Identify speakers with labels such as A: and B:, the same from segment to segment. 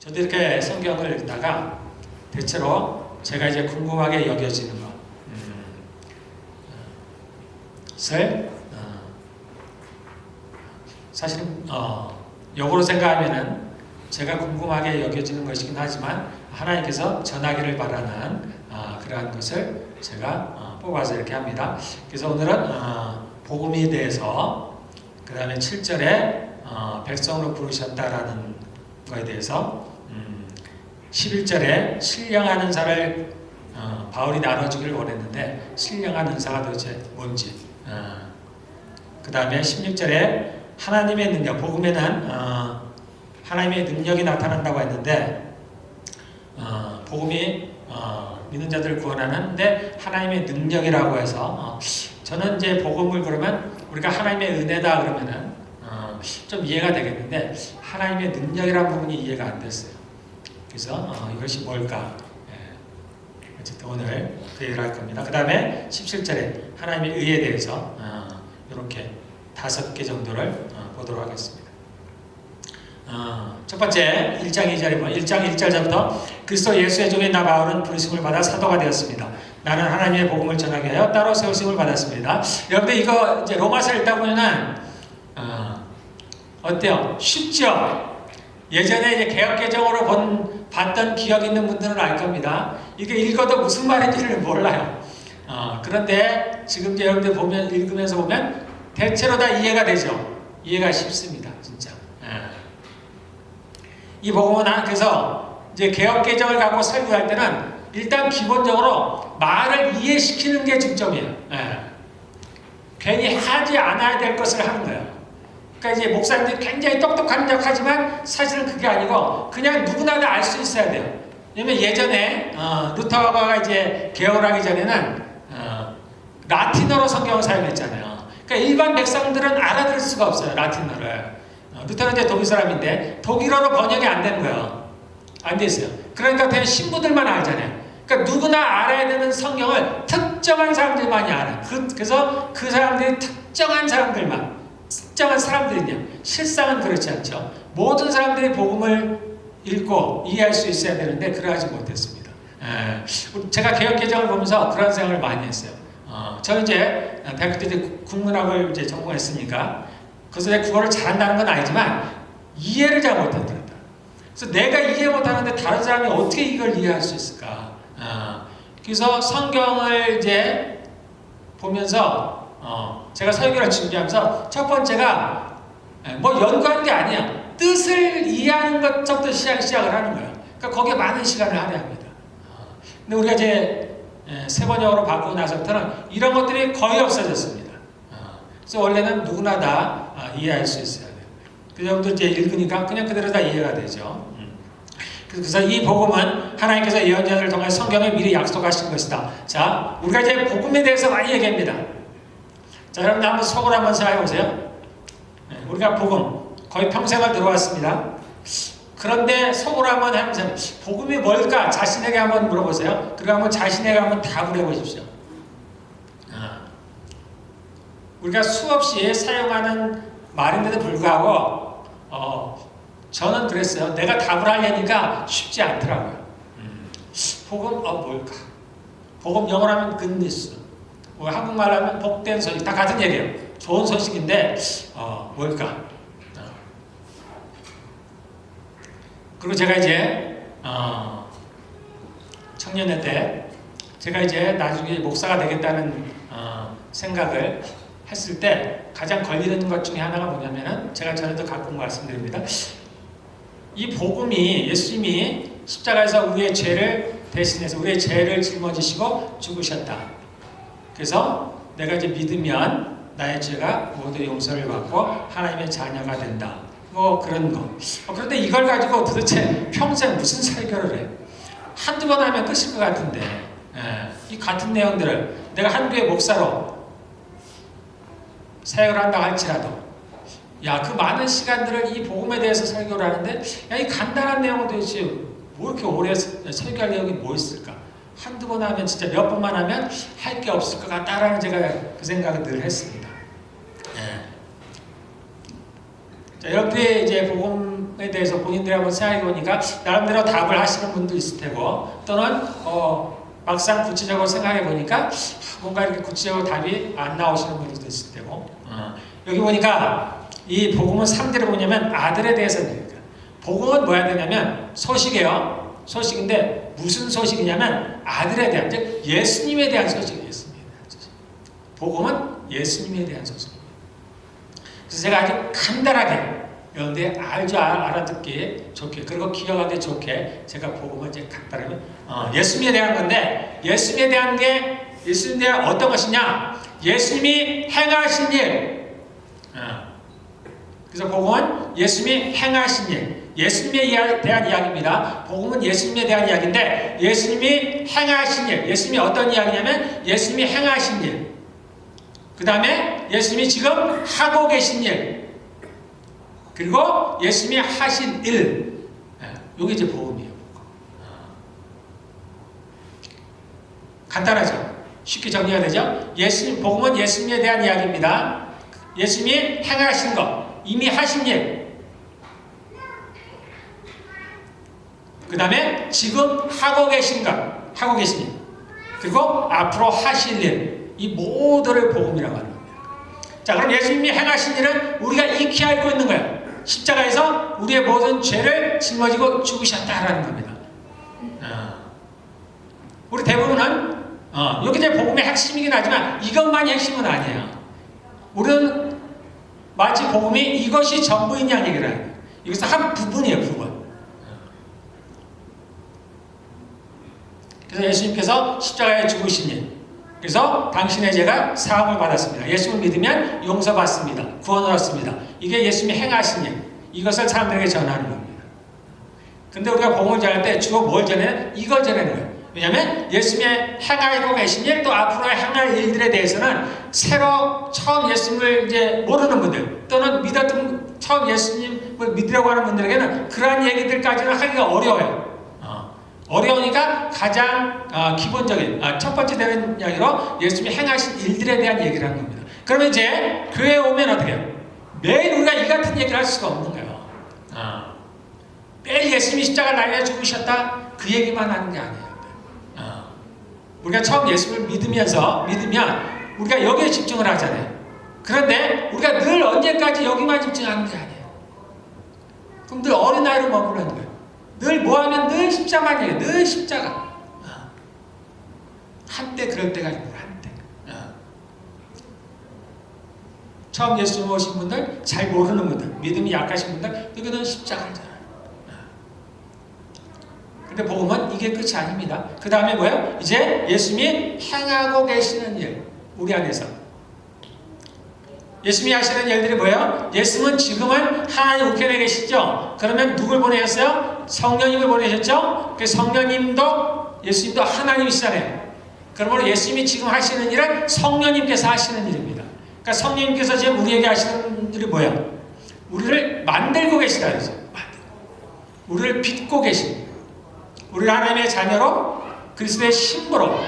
A: 저도 이렇게 성경을 읽다가 대체로 제가 이제 궁금하게 여겨지는 것을 사실은 역으로 생각하면은 제가 궁금하게 여겨지는 것이긴 하지만 하나님께서 전하기를 바라는 그러한 것을 제가 뽑아서 이렇게 합니다. 그래서 오늘은 복음에 대해서 그 다음에 7절에 백성으로 부르셨다라는 거에 대해서 11절에 신령한 은사를 바울이 나눠주기를 원했는데 신령한 은사가 도대체 뭔지 그 다음에 16절에 하나님의 능력, 복음에는 하나님의 능력이 나타난다고 했는데 복음이 믿는 자들을 구원하는데 하나님의 능력이라고 해서 저는 이제 복음을 그러면 우리가 하나님의 은혜다 그러면은 좀 이해가 되겠는데 하나님의 능력이라는 부분이 이해가 안 됐어요. 그래서 이것이 뭘까? 어쨌든 오늘 그 얘기를 할 겁니다. 그 다음에 17절에 하나님의 의에 대해서 이렇게 5개 정도를 보도록 하겠습니다. 첫 번째 1장 2절에 보면 1장 1절부터 그리스도 예수의 종인 나 바울은 부르심을 받아 사도가 되었습니다. 나는 하나님의 복음을 전하게 하여 따로 세우심을 받았습니다. 여러분들 이거 이제 로마서 읽다 보면은 어때요? 쉽죠? 예전에 이제 개역개정으로 봤던 기억 있는 분들은 알 겁니다. 이게 읽어도 무슨 말인지를 몰라요. 그런데 지금 이제 여러분들 보면 읽으면서 보면 대체로 다 이해가 되죠. 이해가 쉽습니다, 진짜. 이 복음은 그래서 이제 개역개정을 갖고 설교할 때는 일단 기본적으로 말을 이해시키는 게 중점이에요. 괜히 하지 않아야 될 것을 하는 거예요. 그러니까 이제 목사님들이 굉장히 똑똑한 척 하지만 사실은 그게 아니고 그냥 누구나 다 알 수 있어야 돼요. 왜냐면 예전에 루터가 이제 개혁을 하기 전에는 라틴어로 성경을 사용했잖아요. 그러니까 일반 백성들은 알아들을 수가 없어요, 라틴어를. 루터는 이제 독일 사람인데 독일어로 번역이 안 되는 거예요. 안 돼 있어요. 그러니까 그냥 신부들만 알잖아요. 그러니까 누구나 알아야 되는 성경을 특정한 사람들만이 알아요. 그래서 그 사람들이 특정한 사람들만, 특정한 사람들이냐. 실상은 그렇지 않죠. 모든 사람들이 복음을 읽고 이해할 수 있어야 되는데 그러하지 못했습니다. 제가 개역개정을 보면서 그런 생각을 많이 했어요. 저 이제 대학교 때 국문학을 이제 전공했으니까 그래서 국어를 잘한다는 건 아니지만 이해를 잘 못한다. 그래서 내가 이해 못하는데 다른 사람이 어떻게 이걸 이해할 수 있을까? 그래서 성경을 이제 보면서 제가 설교를 준비하면서 첫 번째가 뭐 연구하는 게 아니야. 뜻을 이해하는 것부터 시작을 하는 거예요. 그러니까 거기에 많은 시간을 할애합니다. 근데 우리가 이제 세번역으로 바꾸고 나서부터는 이런 것들이 거의 없어졌습니다. 그래서 원래는 누구나 다 이해할 수 있어야 돼요. 그 정도 이제 읽으니까 그냥 그대로 다 이해가 되죠. 그래서 이 복음은 하나님께서 예언자들을 통해 성경에 미리 약속하신 것이다. 자, 우리가 이제 복음에 대해서 많이 얘기합니다. 자, 여러분들 한번 속으로 한번 생각해 보세요. 우리가 복음 거의 평생을 들어왔습니다. 그런데 속으로 한번 해보세요. 복음이 뭘까? 자신에게 한번 물어보세요. 그리고 한번 자신에게 한번 답을 해보십시오. 우리가 수없이 사용하는 말인데도 불구하고 저는 그랬어요. 내가 답을 하려니까 쉽지 않더라고요. 복음 뭘까? 복음 영어로 하면 굿뉴스, 뭐 한국말로 하면 복된 소식, 다 같은 얘기예요. 좋은 소식인데 뭘까? 그리고 제가 이제 청년회 때 제가 이제 나중에 목사가 되겠다는 생각을 했을 때 가장 걸리는 것 중에 하나가 뭐냐면은 제가 전에도 가끔 말씀드립니다. 이 복음이 예수님이 십자가에서 우리의 죄를 대신해서 우리의 죄를 짊어지시고 죽으셨다. 그래서 내가 이제 믿으면 나의 죄가 모두 용서를 받고 하나님의 자녀가 된다. 뭐 그런 거. 그런데 이걸 가지고 도대체 평생 무슨 설교를 해? 한두 번 하면 끝일 것 같은데 이 같은 내용들을 내가 한교의 목사로 사역을 한다고 할지라도 그 많은 시간들을 이 복음에 대해서 설교를 하는데 이 간단한 내용은 도대체 뭐 이렇게 오래 설교할 내용이 뭐 있을까? 한두 번 하면 진짜 몇 번만 하면 할 게 없을 것 같다라는 제가 그 생각을 늘 했습니다. 자, 여러분들이 이제 복음에 대해서 본인들이 한번 생각해 보니까 나름대로 답을 하시는 분도 있을 테고, 또는 막상 구체적으로 생각해 보니까 뭔가 이렇게 구체적으로 답이 안 나오시는 분들도 있을 테고, 여기 보니까 이 복음은 3대를 뭐냐면 아들에 대해서 얘기해요. 복음은 뭐야 되냐면 소식이에요. 소식인데 무슨 소식이냐면 아들에 대한, 즉 예수님에 대한 소식이에요. 예수님에 대한 소식. 복음은 예수님에 대한 소식입니다. 그래서 제가 아주 간단하게 여러분들이 알아듣기 좋게, 그리고 기억하기 좋게 제가 복음을 이제 간단하게 예수님에 대한 건데, 예수님에 대한 게, 예수님에 대한 어떤 것이냐? 예수님이 행하신 일. 그래서 복음은 예수님이 행하신 일, 예수님에 대한 이야기입니다. 복음은 예수님에 대한 이야기인데, 예수님이 행하신 일, 예수님이 어떤 이야기냐면 예수님이 행하신 일, 그 다음에 예수님이 지금 하고 계신 일, 그리고 예수님이 하신 일. 이게 이제 복음이에요. 간단하죠? 쉽게 정리가 되죠? 복음은 예수님에 대한 이야기입니다. 예수님이 행하신 것, 이미 하신 일, 그 다음에 지금 하고 계신 것, 하고 계신 일, 그리고 앞으로 하실 일, 이 모두를 복음이라고 하는 겁니다. 자, 그럼 예수님이 행하신 일은 우리가 익히 알고 있는 거예요. 십자가에서 우리의 모든 죄를 짊어지고 죽으셨다라는 겁니다. 우리 대부분은 여기 이제 복음의 핵심이긴 하지만 이것만이 핵심은 아니에요. 우리는 마치 복음이 이것이 전부인 양 얘기를 해요. 이것은 한 부분이에요, 부분. 그래서 예수님께서 십자가에 죽으신 일, 그래서 당신의 죄가 사함을 받았습니다. 예수를 믿으면 용서받습니다. 구원을 얻습니다. 이게 예수님이 행하신 일, 이것을 사람들에게 전하는 겁니다. 근데 우리가 복음을 전할 때 주로 뭘 전해요? 이걸 전하는 거예요. 왜냐하면 예수님의 행하고 계신 일, 또 앞으로 행할 일들에 대해서는 새로 처음 예수님을 이제 모르는 분들, 또는 믿었던 처음 예수님을 믿으려고 하는 분들에게는 그러한 얘기들까지는 하기가 어려워요. 어려우니까 가장 기본적인 첫 번째 되는 이야기로 예수님이 행하신 일들에 대한 얘기를 하는 겁니다. 그러면 이제 교회에 오면 어떻게 해요? 매일 우리가 이 같은 얘기를 할 수가 없는 거예요. 매일 예수님이 십자가를 날려 죽으셨다, 그 얘기만 하는 게 아니에요. 우리가 처음 예수를 믿으면 우리가 여기에 집중을 하잖아요. 그런데 우리가 늘 언제까지 여기만 집중하는 게 아니에요. 그럼 늘 어린아이로 머무르는 거예요. 늘 뭐하면 늘 십자가만 얘기해요. 늘 십자가. 한때 그럴 때가 있고, 한때. 처음 예수님 오신 분들, 잘 모르는 분들, 믿음이 약하신 분들, 여기는 십자가잖아요. 근데 복음은 이게 끝이 아닙니다. 그 다음에 뭐예요? 이제 예수님이 행하고 계시는 일, 우리 안에서. 예수님이 하시는 일들이 뭐예요? 예수님은 지금은 하나님 우편에 계시죠? 그러면 누굴 보내셨어요? 성령님을 보내셨죠? 그 성령님도, 예수님도 하나님이시잖아요. 그러므로 예수님이 지금 하시는 일은 성령님께서 하시는 일입니다. 그러니까 성령님께서 지금 우리에게 하시는 일이 뭐예요? 우리를 만들고 계시다. 우리를 빚고 계십니다. 우리를 하나님의 자녀로, 그리스도의 신부로,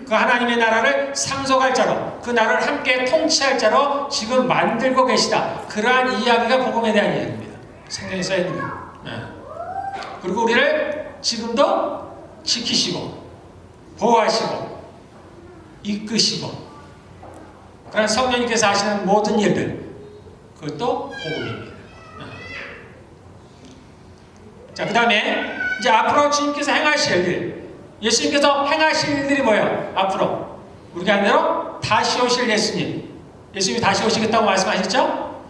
A: 그 하나님의 나라를 상속할 자로, 그 나라를 함께 통치할 자로 지금 만들고 계시다. 그러한 이야기가 복음에 대한 이야기입니다. 성경에 써 있는 거예요. 그리고 우리를 지금도 지키시고 보호하시고 이끄시고, 그런 성령님께서 하시는 모든 일들, 그것도 복음입니다. 자, 그 다음에 이제 앞으로 주님께서 행하실 일, 예수님께서 행하실 일들이 뭐예요? 앞으로 우리가 한 대로 다시 오실 예수님, 예수님이 다시 오시겠다고 말씀하셨죠?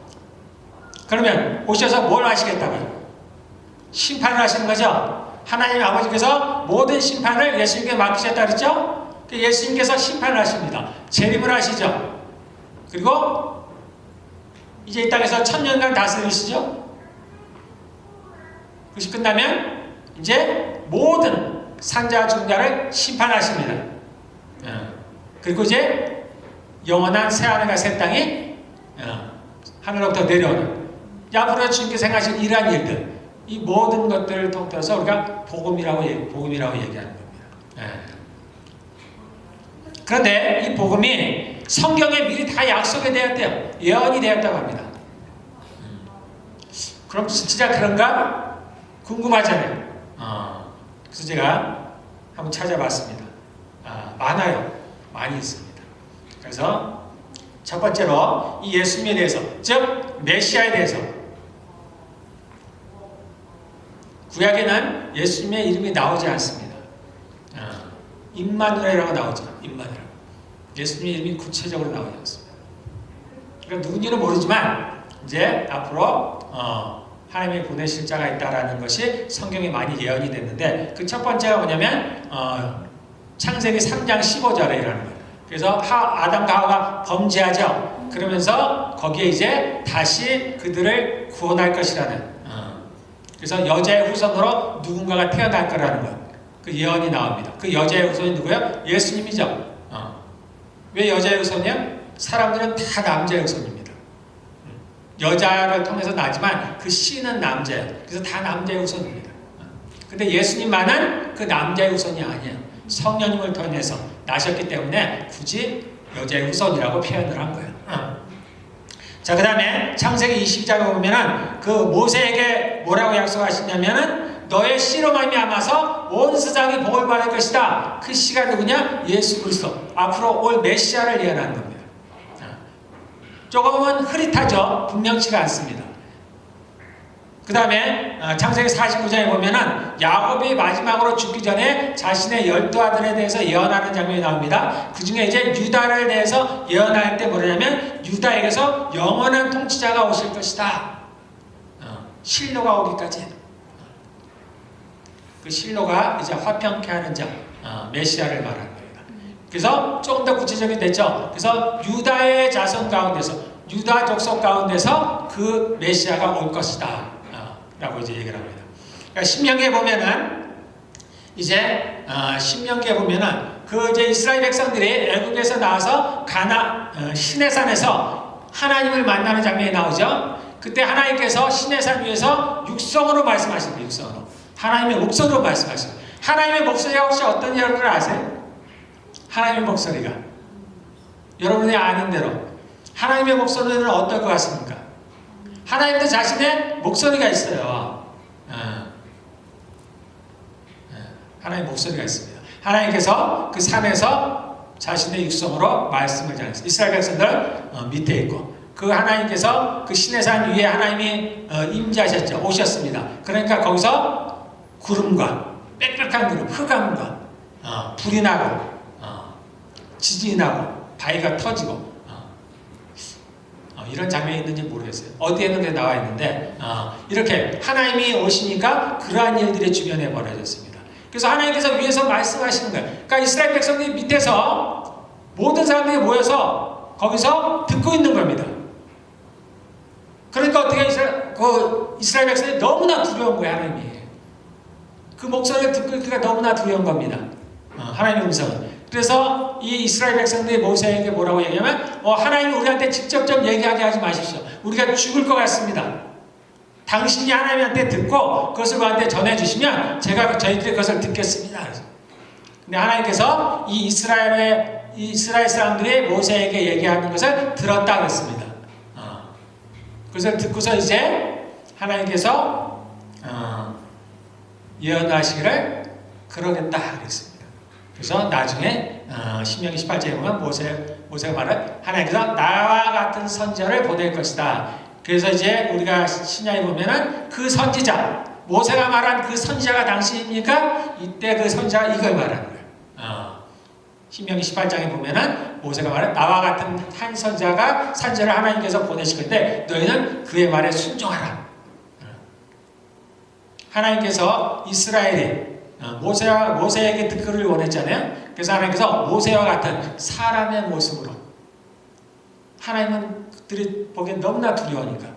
A: 그러면 오셔서 뭘 하시겠다고요? 심판을 하시는 거죠? 하나님 아버지께서 모든 심판을 예수님께 맡기셨다 그랬죠? 예수님께서 심판을 하십니다. 재림을 하시죠? 그리고 이제 이 땅에서 1000년간 다스리시죠? 그것이 끝나면 이제 모든 산자와 죽자를 심판하십니다. 그리고 이제 영원한 새하늘과 새 땅이 하늘로부터 내려오는, 앞으로 주님께서 행하신 이러한 일들, 이 모든 것들을 통틀어서 우리가 복음이라고 얘기하는 겁니다. 그런데 이 복음이 성경에 미리 다 약속이 되었대요. 예언이 되었다고 합니다. 그럼 진짜 그런가? 궁금하잖아요. 그래서 제가 한번 찾아봤습니다. 많아요. 많이 있습니다. 그래서 첫 번째로 이 예수님에 대해서, 즉 메시아에 대해서, 구약에는 예수님의 이름이 나오지 않습니다. 임마누엘이라고 나오죠. 임마누엘. 예수님의 이름이 구체적으로 나오지 않습니다. 그러니까 누군지는 모르지만 이제 앞으로 하나님이 보내실 자가 있다라는 것이 성경에 많이 예언이 됐는데, 그 첫 번째가 뭐냐면 창세기 3장 15절에 일어나는 거예요. 그래서 아담과 하와가 범죄하죠. 그러면서 거기에 이제 다시 그들을 구원할 것이라는, 그래서 여자의 후손으로 누군가가 태어날 거라는 것, 그 예언이 나옵니다. 그 여자의 후손이 누구예요? 예수님이죠. 왜 여자의 후손이요? 사람들은 다 남자의 후손입니다. 여자를 통해서 나지만 그 씨는 남자예요. 그래서 다 남자의 후손입니다. 근데 예수님만은 그 남자의 후손이 아니에요. 성령님을 통해서 나셨기 때문에 굳이 여자의 후손이라고 표현을 한 거예요. 자, 그 다음에 창세기 22장에 보면은 그 모세에게 뭐라고 약속하시냐면은 너의 씨로 말미암아서 온 세상이 복을 받을 것이다. 그 씨가 누구냐? 예수 그리스도. 앞으로 올 메시아를 예언하는 겁니다. 조금은 흐릿하죠. 분명치가 않습니다. 그 다음에 창세기 49장에 보면은 야곱이 마지막으로 죽기 전에 자신의 12아들에 대해서 예언하는 장면이 나옵니다. 그 중에 이제 유다를 대해서 예언할 때 뭐냐면 유다에게서 영원한 통치자가 오실 것이다. 실로가 오기까지. 그 실로가 이제 화평케 하는 자, 메시아를 말하는 겁니다. 그래서 조금 더 구체적이 됐죠. 그래서 유다의 자손 가운데서, 유다 족속 가운데서 그 메시아가 올 것이다. 라고 이제 얘기를 합니다. 그러니까 신명기에 보면은 이제 신명기에 보면은 그 이제 이스라엘 백성들이 애굽에서 나와서 시내산에서 하나님을 만나는 장면이 나오죠. 그때 하나님께서 시내산 위에서 육성으로 말씀하십니다. 육성으로. 하나님의 목소리로 말씀하십니다. 하나님의 목소리가 혹시 어떤 여러분들 아세요? 하나님의 목소리가 여러분이 아는 대로 하나님의 목소리는 어떨 것 같습니까? 하나님도 자신의 목소리가 있어요. 하나님의 목소리가 있습니다. 하나님께서 그 산에서 자신의 육성으로 말씀을 전했어요. 이스라엘 백성들 밑에 있고, 그 하나님께서 그 시내산 위에 하나님이 임재하셨죠. 오셨습니다. 그러니까 거기서 구름과 빽빽한 구름, 흑암과 불이 나고 지진이 나고 바위가 터지고 이런 장면이 있는지 모르겠어요. 어디에 있는데 나와 있는데 이렇게 하나님이 오시니까 그러한 일들이 주변에 벌어졌습니다. 그래서 하나님께서 위에서 말씀하시는 거예요. 그러니까 이스라엘 백성들이 밑에서 모든 사람들이 모여서 거기서 듣고 있는 겁니다. 그러니까 어떻게 이스라엘 백성들이 너무나 두려운 거예요. 하나님이. 그 목소리를 듣고 있기가 너무나 두려운 겁니다. 하나님의 음성은. 그래서 이 이스라엘 백성들이 모세에게 뭐라고 얘기하면 하나님이 우리한테 직접 좀 얘기하게 하지 마십시오. 우리가 죽을 것 같습니다. 당신이 하나님한테 듣고 그것을 우리한테 전해주시면 저희들이 그것을 듣겠습니다. 근데 하나님께서 이 이스라엘 사람들이 모세에게 얘기하는 것을 들었다 그랬습니다. 그것을 듣고서 이제 하나님께서 예언하시기를 그러겠다 그랬습니다. 그래서 나중에 신명기 18장에 보면 모세가 말을 하나님께서 나와 같은 선지자를 보낼 것이다. 그래서 이제 우리가 신약에 보면은 그 선지자, 모세가 말한 그 선지자가 당신이니까 이때 그 선지자가 이걸 말하는 거예요. 신명기 18장에 보면은 모세가 말한 나와 같은 한 선지자가 선지자를 하나님께서 보내실 건데 너희는 그의 말에 순종하라. 하나님께서 이스라엘이 모세에게 듣기를 원했잖아요. 그래서 하나님께서 모세와 같은 사람의 모습으로, 하나님은 그들이 보기엔 너무나 두려우니까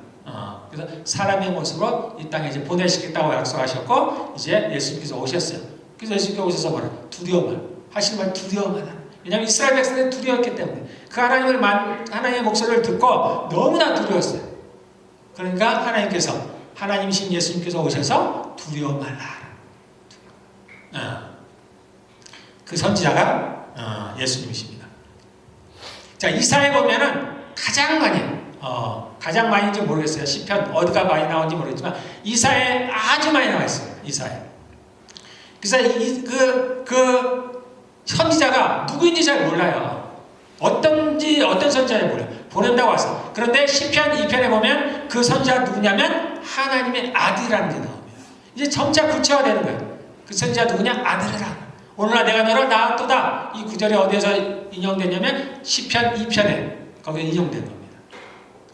A: 그래서 사람의 모습으로 이 땅에 이제 보내시겠다고 약속하셨고 이제 예수님께서 오셨어요. 그래서 예수님께서 오셔서 뭐라? 두려움을 하시는 말 두려움을 하는. 왜냐하면 이스라엘 백성들이 두려웠기 때문에 그 하나님의 목소리를 듣고 너무나 두려웠어요. 그러니까 하나님이신 예수님께서 오셔서 두려움 말라. 그 선지자가 예수님이십니다. 자, 이사야에 보면은 가장 많이 가장 많이인지 모르겠어요. 시편 어디가 많이 나오는지 모르겠지만 이사야에 아주 많이 나와 있어요. 이사야. 그래서 그 선지자가 누구인지 잘 몰라요. 어떤 선지자인지 몰라요. 보낸다고 왔어. 그런데 시편 2편에 보면 그 선지자가 누구냐면 하나님의 아들이라는 게 나옵니다. 이제 점차 구체화되는 거예요. 그 선지자 누구냐? 아들이라. 오늘날 내가 너를 낳았도다. 이 구절이 어디에서 인용되냐면 시편 2편에 거기에 인용된 겁니다.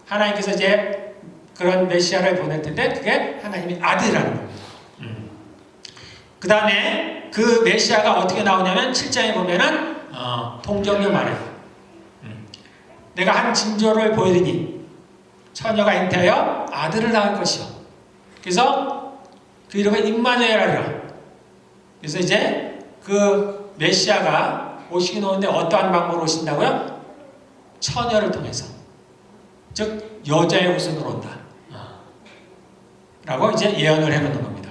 A: 하나님께서 이제 그런 메시아를 보낼 텐데 그게 하나님의 아들이라는 겁니다. 그 다음에 그 메시아가 어떻게 나오냐면 7장에 보면은 동정녀 말해요. 내가 한 징조를 보이리니 처녀가 잉태하여 아들을 낳을 것이요. 그래서 그 이름은 임마누엘이라. 그래서 이제 그 메시아가 오시긴 오는데 어떠한 방법으로 오신다고요? 처녀를 통해서. 즉 여자의 후손으로 온다. 라고 이제 예언을 해놓는 겁니다.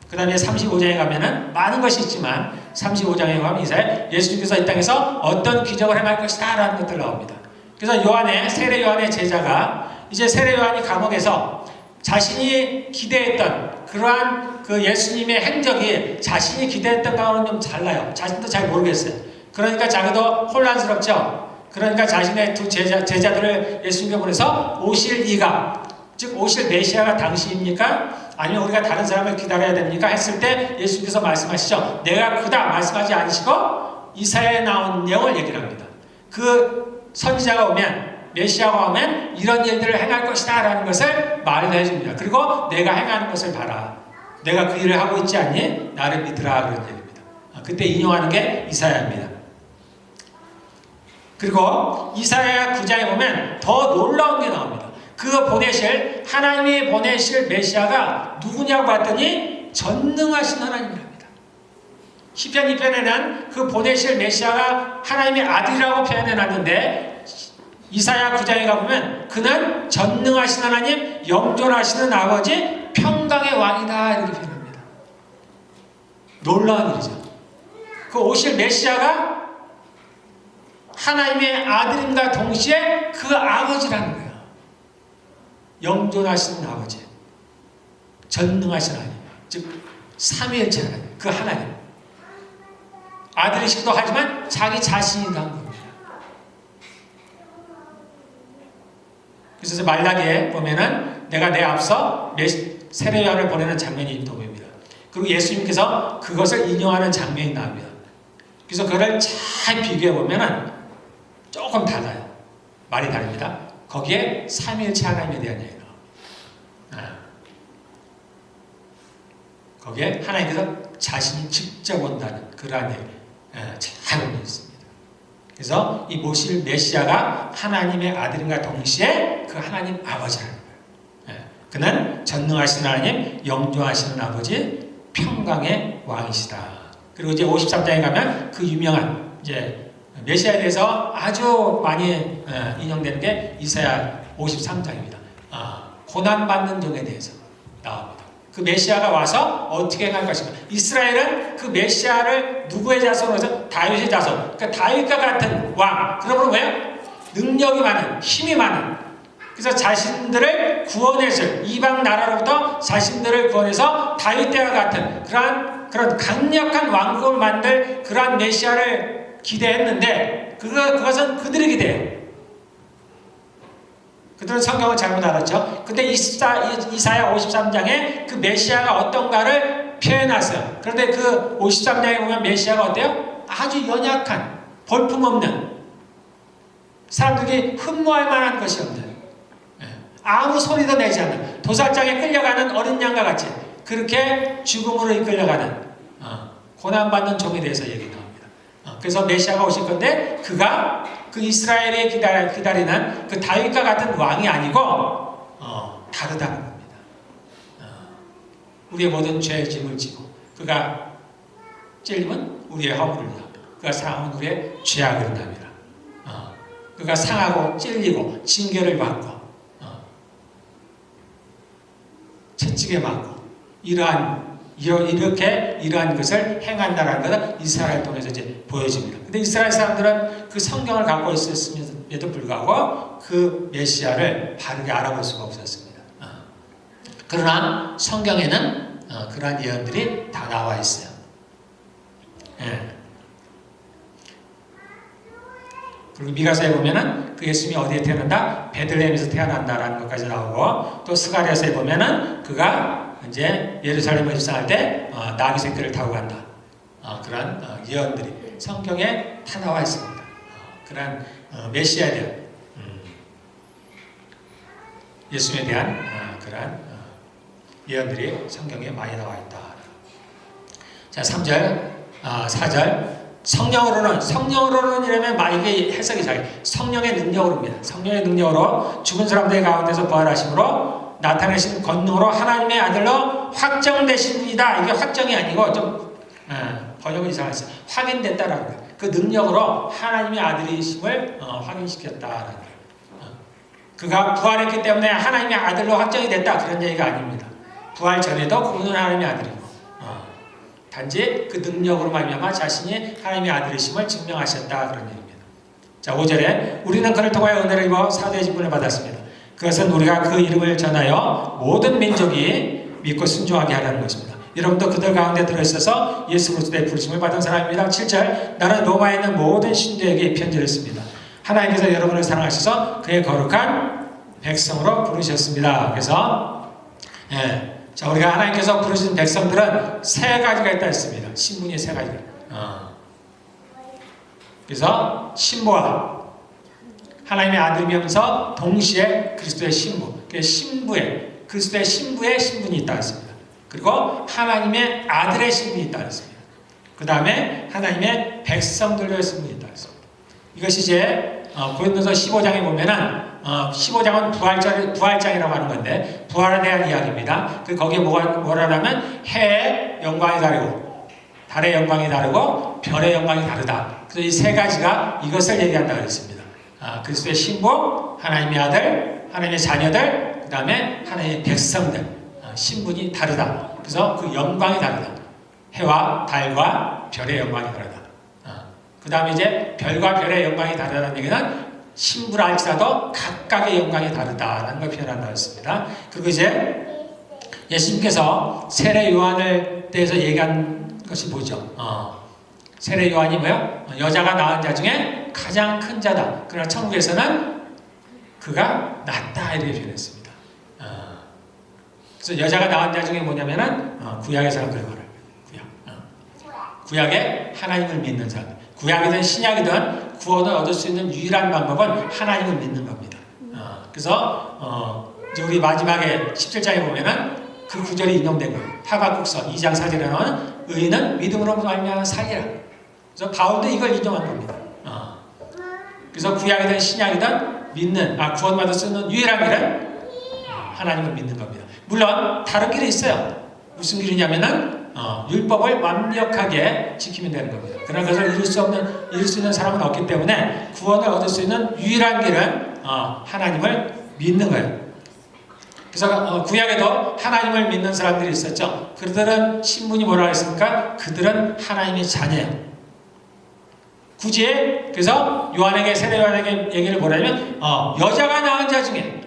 A: 그 다음에 35장에 가면은 많은 것이 있지만 35장에 가면 이사야 예수님께서 이 땅에서 어떤 기적을 행할 것이다 라는 것들 나옵니다. 그래서 세례 요한의 제자가 이제 세례 요한이 감옥에서 자신이 기대했던 그러한 그 예수님의 행적이 자신이 기대했던 거와는 좀 달라요. 자신도 잘 모르겠어요. 그러니까 자기도 혼란스럽죠. 그러니까 자신의 두 제자들을 예수님께 보내서 오실 이가, 즉 오실 메시아가 당신입니까? 아니면 우리가 다른 사람을 기다려야 됩니까? 했을 때 예수님께서 말씀하시죠. 내가 그다 말씀하지 않으시고 이사야에 나온 내용을 얘기를 합니다. 그 선지자가 오면, 메시아가 오면 이런 일들을 행할 것이다 라는 것을 말을 해줍니다. 그리고 내가 행하는 것을 봐라. 내가 그 일을 하고 있지 않니? 나를 믿으라 그런 얘기입니다. 그때 인용하는 게 이사야입니다. 그리고 이사야 9장에 보면 더 놀라운 게 나옵니다. 하나님이 보내실 메시아가 누구냐고 봤더니 전능하신 하나님이랍니다. 시편 2편에는 그 보내실 메시아가 하나님의 아들이라고 표현해놨는데 이사야 9장에 가보면 그는 전능하신 하나님, 영존하시는 아버지, 평강의 왕이다 이렇게 표현합니다. 놀라운 일이죠. 그 오실 메시아가 하나님의 아들임과 동시에 그 아버지라는 거예요. 영존하시는 아버지, 전능하신 하나님, 즉 삼위일체 하나님, 그 하나님. 아들이시기도 하지만 자기 자신이기도 한 겁니다. 그래서 말라기에 보면은 내가 내 앞서 세례 요한을 보내는 장면이 또 보입니다. 그리고 예수님께서 그것을 인용하는 장면이 나옵니다. 그래서 그걸 잘 비교해 보면은 조금 달라요. 말이 다릅니다. 거기에 삼위일체 하나님에 대한 얘기가 나옵니다. 거기에 하나님께서 자신이 직접 온다는 그러한 얘기 잘 보고 있습니다. 그래서 이 모실 메시아가 하나님의 아들인가 동시에 그 하나님 아버지라는 거예요. 그는 전능하신 하나님, 영존하시는 아버지, 평강의 왕이시다. 그리고 이제 53장에 가면 그 유명한 이제 메시아에 대해서 아주 많이 인용되는 게 이사야 53장입니다. 고난받는 종에 대해서 나옵니다. 그 메시아가 와서 어떻게 행할 것인가. 이스라엘은 그 메시아를 누구의 자손으로 해서 다윗의 자손. 그러니까 다윗과 같은 왕. 그러면 왜요? 능력이 많은, 힘이 많은. 그래서 자신들을 구원해서 이방 나라로부터 자신들을 구원해서 다윗 때와 같은 그런 강력한 왕국을 만들 그러한 메시아를 기대했는데 그것은 그들의 기대예요. 그들은 성경을 잘못 알았죠. 근데 이사야 53장에 그 메시아가 어떤가를 표현했어요. 그런데 그 53장에 보면 메시아가 어때요? 아주 연약한, 볼품없는, 사람들이 흠모할 만한 것이 없는, 아무 소리도 내지 않는, 도살장에 끌려가는 어린 양과 같이 그렇게 죽음으로 이끌려가는 고난받는 종에 대해서 얘기 나옵니다. 그래서 메시아가 오실 건데 그가 그 이스라엘이 기다리는 그 다윗과 같은 왕이 아니고 다르다는 겁니다. 우리의 모든 죄의 짐을 지고 그가 찔리면 우리의 허물을 납니다. 그가 상하면 우리의 죄악을 납니다. 그가 상하고 찔리고 징계를 받고 채찍에 맞고 이러한 것을 행한다는 것을 이스라엘 통해서 이제 보여집니다. 근데 이스라엘 사람들은 그 성경을 갖고 있었으면 에도 불구하고 그 메시아를 바르게 알아볼 수가 없었습니다. 그러나 성경에는 그러한 예언들이 다 나와 있어요. 예. 그리고 미가서에 보면은 그 예수님이 어디에 태어난다? 베들레헴에서 태어난다라는 것까지 나오고, 또 스가랴서에 보면은 그가 이제 예루살렘을 입성할 때 나귀 새끼를 타고 간다. 그런 예언들이 성경에 다 나와 있습니다. 그런 메시아에 대한 예수님에 대한 그런 예언들이 성경에 많이 나와 있다. 자, 3절, 4절. 성령으로는 이러면 이게 해석이 잘, 성령의 능력으로입니다. 성령의 능력으로 죽은 사람들 가운데서 부활하심으로 나타내신 권능으로 하나님의 아들로 확정되신 분이다. 이게 확정이 아니고 좀 번역은 이상했어요. 확인됐다라는 거예요. 그 능력으로 하나님의 아들이심을 확인시켰다라는 거예요. 그가 부활했기 때문에 하나님의 아들로 확정이 됐다, 그런 얘기가 아닙니다. 부활 전에도 그분은 하나님의 아들이고, 단지 그 능력으로 말미암아 자신이 하나님의 아들이심을 증명하셨다, 그런 얘기입니다. 자, 5절에 우리는 그를 통하여 은혜를 입어 사도의 직분을 받았습니다. 그것은 우리가 그 이름을 전하여 모든 민족이 믿고 순종하게 하라는 것입니다. 여러분도 그들 가운데 들어있어서 예수 그리스도의 부르심을 받은 사람입니다. 7절, 나는 로마에 있는 모든 신도에게 편지를 씁니다. 하나님께서 여러분을 사랑하셔서 그의 거룩한 백성으로 부르셨습니다. 그래서 자, 우리가 하나님께서 부르신 백성들은 세 가지가 있다 했습니다. 신분이 세 가지가. 그래서 신부와 하나님의 아들이면서 동시에 그리스도의 신부, 그리스도의 신부의 신분이 있다 했습니다. 그리고 하나님의 아들의 신분이 있다 했습니다. 그 다음에 하나님의 백성들의 신분이 있다 했습니다. 이것이 이제 고린도서 15장에 보면은 15장은 부활장이라고 하는 건데, 부활에 대한 이야기입니다. 거기에 뭐라냐면 해의 영광이 다르고 달의 영광이 다르고 별의 영광이 다르다. 그래서 이 세 가지가 이것을 얘기한다고 했습니다. 그리스도의 신부, 하나님의 아들, 하나님의 자녀들, 그 다음에 하나님의 백성들, 신분이 다르다. 그래서 그 영광이 다르다. 해와 달과 별의 영광이 다르다. 그 다음에 이제 별과 별의 영광이 다르다는 얘기는 신부라 할지라도 각각의 영광이 다르다는 걸 표현한다고 했습니다. 그리고 이제 예수님께서 세례 요한을 대해서 얘기한 것이 뭐죠? 세례 요한이 뭐요? 여자가 낳은 자 중에 가장 큰 자다. 그러나 천국에서는 그가 낫다, 이렇게 표현했습니다. 그래서 여자가 낳은 자 중에 뭐냐면은 구약의 사람들을 말해요. 구약에 하나님을 믿는 사람. 구약이든 신약이든 구원을 얻을 수 있는 유일한 방법은 하나님을 믿는 겁니다. 그래서 이제 우리 마지막에 17장에 보면은 그 구절이 인용된 거예요. 하박국서 2장 4절에 나오는 의인은 믿음으로 말미암아 살리라. 그래서 바울도 이걸 인용한 겁니다. 그래서 구약이든 신약이든 믿는, 구원받을 수 있는 유일한 길은 하나님을 믿는 겁니다. 물론 다른 길이 있어요. 무슨 길이냐면은 율법을 완벽하게 지키면 되는 겁니다. 그러나 그것을 이룰 수 있는 사람은 없기 때문에 구원을 얻을 수 있는 유일한 길은 하나님을 믿는 거예요. 그래서 구약에도 하나님을 믿는 사람들이 있었죠. 그들은 신분이 뭐라고 했습니까? 그들은 하나님의 자녀예요. 굳이 그래서 세례 요한에게 얘기를 뭐라냐면 여자가 낳은 자 중에,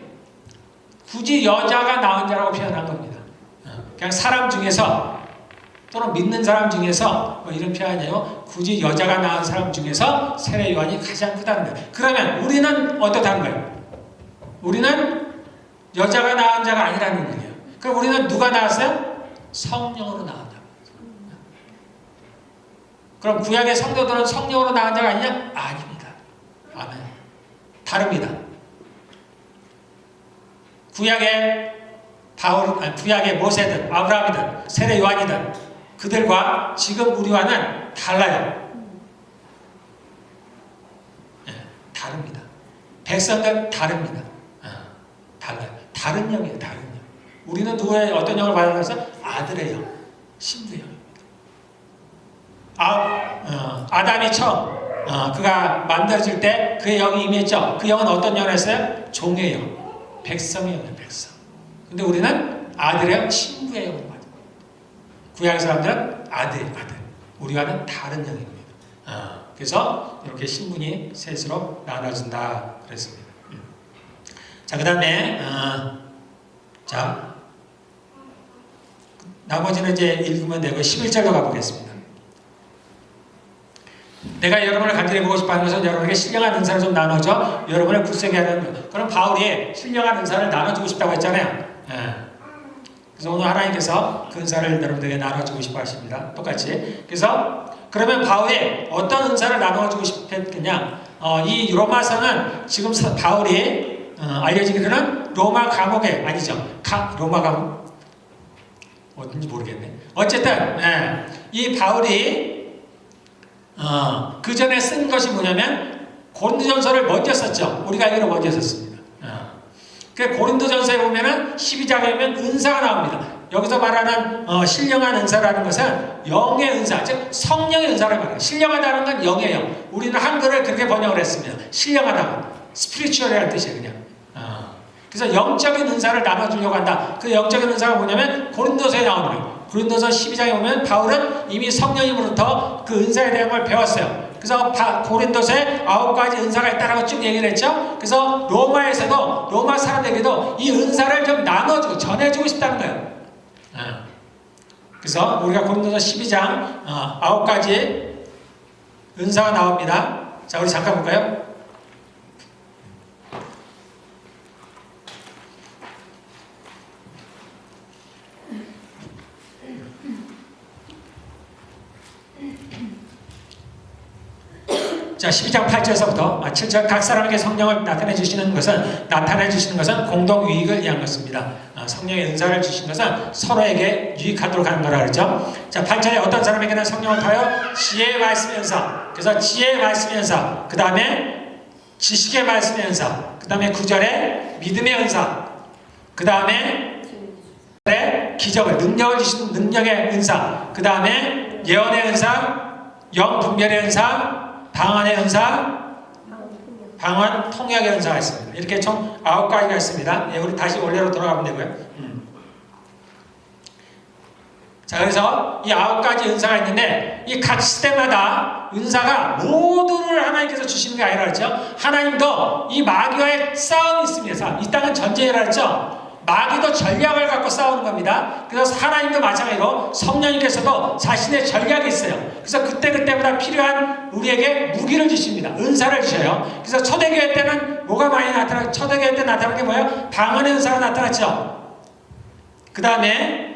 A: 굳이 여자가 낳은 자라고 표현한 겁니다. 그냥 사람 중에서 또는 믿는 사람 중에서 이런 표현이에요. 굳이 여자가 낳은 사람 중에서 세례 요한이 가장 크다는 거예요. 그러면 우리는 어떻다는 거예요? 우리는 여자가 낳은 자가 아니라는 거예요. 그럼 우리는 누가 낳았어요? 성령으로 낳았다. 그럼 구약의 성도들은 성령으로 낳은 자가 아니냐? 아닙니다. 아멘. 다릅니다. 구약의 모세든 아브라함이든 세례 요한이든 그들과 지금 우리와는 달라요. 다릅니다. 백성들 다릅니다. 달라요. 다른 영이에요. 다른 영. 우리는 누구의 어떤 영을 받아서 아들의 영, 신부의 영입니다. 아담이 처음 그가 만들어질 때 그의 영이 임했죠. 그 영은 어떤 영을 했어요? 종의 영, 백성의 영이에요. 백성. 근데 우리는 아들의 영, 신부의 영을 받아요. 구약의 사람들은 아들. 우리와는 다른 영입니다. 그래서 이렇게 신분이 셋으로 나눠진다 그랬습니다. 자, 그 다음에 자 나머지는 이제 읽으면 되고 11절로 가보겠습니다. 내가 여러분을 간절히 보고 싶어 하는 것은 여러분에게 신령한 은사를 좀 나눠줘 여러분을 굳세게 하는 그럼 바울이 신령한 은사를 나눠주고 싶다고 했잖아요. 그래서 오늘 하나님께서 그 은사를 여러분들에게 나눠주고 싶어 하십니다. 똑같이. 그래서 그러면 바울이 어떤 은사를 나눠주고 싶었겠냐? 이 로마서는 지금 바울이 알려지기로는 로마 감옥에 아니죠. 로마 감옥 어딘지 모르겠네. 어쨌든 이 바울이 그 전에 쓴 것이 뭐냐면 고린도전서를 먼저 썼죠. 우리가 알기로 먼저 썼습니다. 그 고린도전서에 보면은 12장에 보면 은사가 나옵니다. 여기서 말하는 신령한 은사라는 것은 영의 은사, 즉 성령의 은사를 말해요. 신령하다는 건 영이에요. 우리는 한글을 그렇게 번역을 했습니다. 신령하다, 스피리추얼이라는 뜻이에요, 그냥. 그래서 영적인 은사를 나눠주려고 한다. 그 영적인 은사가 뭐냐면 고린도서에 나오는 거예요. 고린도서 12장에 보면 바울은 이미 성령님으로부터 그 은사에 대한 걸 배웠어요. 그래서 고린도서에 9가지 은사가 있다라고 쭉 얘기를 했죠. 그래서 로마에서도 로마 사람들에게도 이 은사를 좀 나눠주고 전해주고 싶다는 거예요. 그래서 우리가 고린도서 12장 9가지 은사가 나옵니다. 자, 우리 잠깐 볼까요? 자, 12장 8절에서부터 7절 각 사람에게 성령을 나타내 주시는 것은 공동 유익을 위한 것입니다. 성령의 은사를 주신 것은 서로에게 유익하도록 하는 거라 그랬죠. 자, 8절에 어떤 사람에게는 성령을 타여 지혜의 말씀의 은사. 그래서 지혜의 말씀의 은사. 그 다음에 지식의 말씀의 은사. 그 다음에 9절에 믿음의 은사. 그 다음에 기적을 능력을 주시는 능력의 은사. 그 다음에 예언의 은사, 영 분별의 은사, 방언의 은사, 방언 통역의 은사가 있습니다. 이렇게 총 9가지가 있습니다. 우리 다시 원래로 돌아가면 되고요. 자, 그래서 이 9가지 은사가 있는데 이 각 시대마다 은사가 모두를 하나님께서 주시는 게 아니라 그랬죠. 하나님도 이 마귀와의 싸움이 있습니다. 이 땅은 전쟁이라 그랬죠. 마귀도 전략을 갖고 싸우는 겁니다. 그래서 하나님도 마찬가지로 성령님께서도 자신의 전략이 있어요. 그래서 그때마다 필요한 우리에게 무기를 주십니다. 은사를 주셔요. 그래서 초대교회 때는 뭐가 많이 나타나요? 초대교회 때 나타나는 게 뭐예요? 방언의 은사가 나타났죠. 그 다음에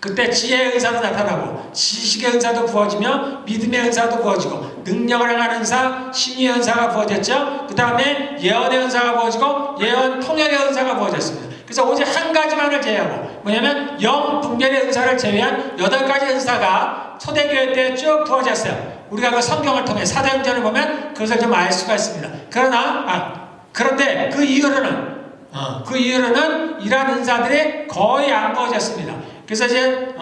A: 그때 지혜의 은사도 나타나고 지식의 은사도 부어지며 믿음의 은사도 부어지고 능력을 행하는 은사, 신의의 은사가 부어졌죠. 그 다음에 예언의 은사가 부어지고 예언 통역의 은사가 부어졌습니다. 그래서 오직 한 가지만을 제외하고 뭐냐면 영 분별의 은사를 제외한 8가지 은사가 초대교회 때 쭉 부어졌어요. 우리가 그 성경을 통해 사도행전을 보면 그것을 좀 알 수가 있습니다. 그런데 그 이후로는 이러한 은사들이 거의 안 부어졌습니다. 그래서 이제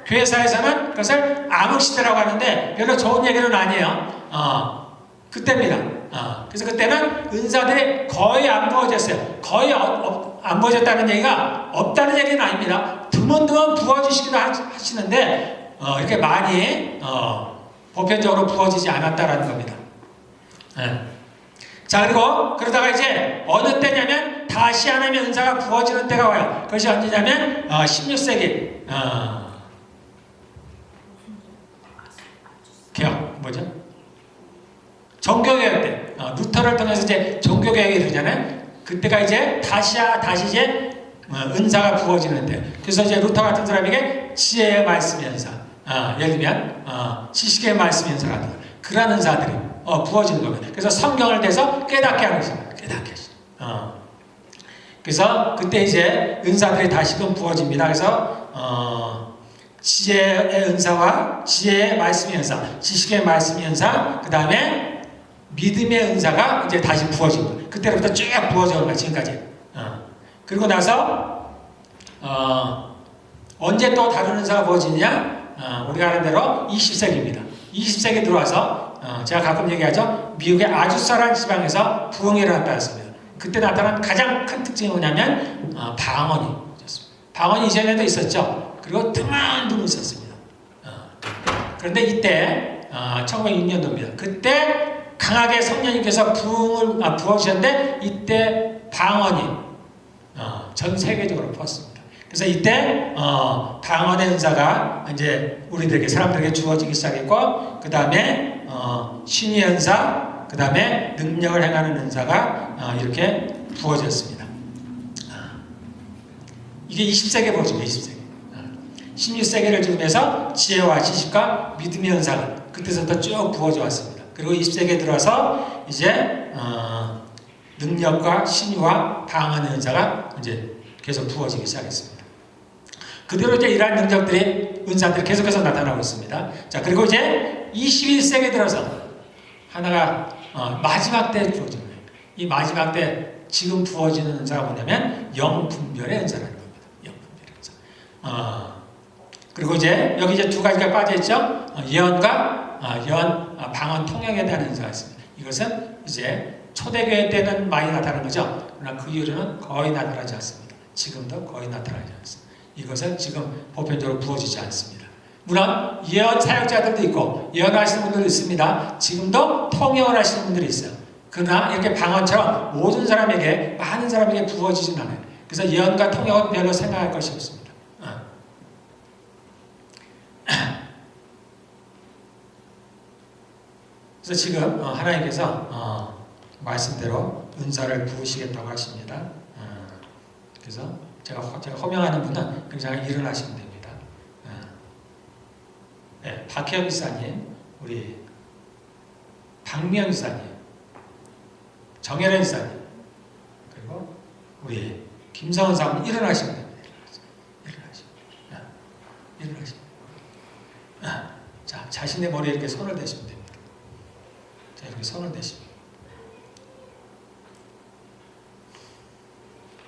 A: 교회사에서는 그것을 암흑시대라고 하는데 별로 좋은 얘기는 아니에요. 그때입니다. 그래서 그때는 은사들이 거의 안 부어졌어요. 거의 안 부어졌다는 얘기가 없다는 얘기는 아닙니다. 드문드문 부어주시기도 하시는데 이렇게 많이 보편적으로 부어지지 않았다라는 겁니다. 자, 그리고 그러다가 이제 어느 때냐면 다시 하나님의 은사가 부어지는 때가 와요. 그것이 언제냐면 16세기 개혁 뭐죠? 종교개혁 때 루터를 통해서 이제 종교개혁이 되잖아요. 그때가 이제 다시 이제 은사가 부어지는 때. 그래서 이제 루터 같은 사람에게 지혜의 말씀의 은사, 예를 들면 지식의 말씀의 은사 같은 그런 은사들이 부어지는 겁니다. 그래서 성경을 대서 깨닫게 하는 것입니다. 깨닫게 하시죠. 그래서 그때 이제 은사들이 다시금 부어집니다. 그래서 지혜의 은사와 지혜의 말씀의 은사, 지식의 말씀의 은사, 그 다음에 믿음의 은사가 이제 다시 부어진 거예요. 그때부터 쭉 부어져 온 거예요. 지금까지. 그리고 나서 언제 또 다른 은사가 부어지냐? 우리가 아는 대로 20세기입니다. 20세기 들어와서 제가 가끔 얘기하죠. 미국의 아주사라는 지방에서 부흥이 일어났다 했습니다. 그때 나타난 가장 큰 특징이 뭐냐면 방언이 있었습니다. 방언이 이전에도 있었죠. 그리고 드문드문 있었습니다. 그런데 이때 1906년도입니다. 그때 강하게 성령님께서 부흥을 부어주셨는데 이때 방언이 전 세계적으로 퍼졌습니다. 그래서 이때 방언의 은사가 이제 우리들에게 사람들에게 주어지기 시작했고 그 다음에 신의 은사, 그 다음에 능력을 행하는 은사가 이렇게 부어졌습니다. 이게 20세기에 부어진 거예요. 20세기. 16세기를 지금해서 지혜와 지식과 믿음의 은사가 그때서부터 쭉 부어져 왔습니다. 그리고 20세기에 들어서 이제 능력과 신의와 방언의 은사가 이제 계속 부어지기 시작했습니다. 그대로 이제 이러한 능력들이 은사들이 계속해서 나타나고 있습니다. 자, 그리고 이제 21세기에 들어서 하나가 마지막 때 부어진 거예요. 이 마지막 때 지금 부어지는 은사가 뭐냐면 영분별의 은사라는 겁니다. 영분별의 은사. 그리고 이제 여기 이제 두 가지가 빠져 있죠. 예언과 방언 통역에 대한 은사가 있습니다. 이것은 이제 초대교회 때는 많이 나타나는 거죠. 그러나 그 이후로는 거의 나타나지 않습니다. 지금도 거의 나타나지 않습니다. 이것은 지금 보편적으로 부어지지 않습니다. 물론 예언 사역자들도 있고 예언하시는 분들도 있습니다. 지금도 통역을 하시는 분들이 있어요. 그러나 이렇게 방언처럼 모든 사람에게 많은 사람에게 부어지진 않아요. 그래서 예언과 통역은 별로 생각할 것이 없습니다. 그래서 지금 하나님께서 말씀대로 은사를 부으시겠다고 하십니다. 그래서 제가 호명하는 분은 그냥 일어나시면 됩니다. 네, 박혜영 지사님, 우리 박미영 지사님, 정혜련 지사님, 그리고 우리 김성은 사모님 일어나시면 됩니다. 일어나시면. 자, 자신의 머리에 이렇게 손을 대시면 됩니다. 자, 이렇게 손을 대시면.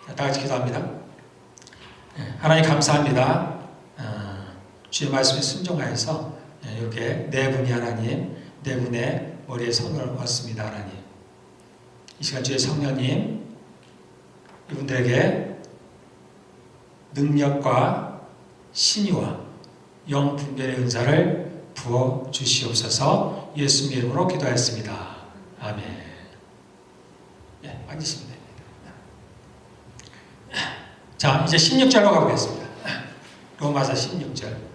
A: 자, 다 같이 기도합니다. 하나님 감사합니다. 주의 말씀에 순종하여서 이렇게 네 분이 하나님, 네 분의 머리에 손을 얹습니다. 하나님, 이 시간 주의 성령님 이분들에게 능력과 신의와 영분별의 은사를 부어 주시옵소서. 예수님 이름으로 기도하였습니다. 아멘. 앉으시면 됩니다. 자, 이제 16절로 가보겠습니다. 로마서 16절.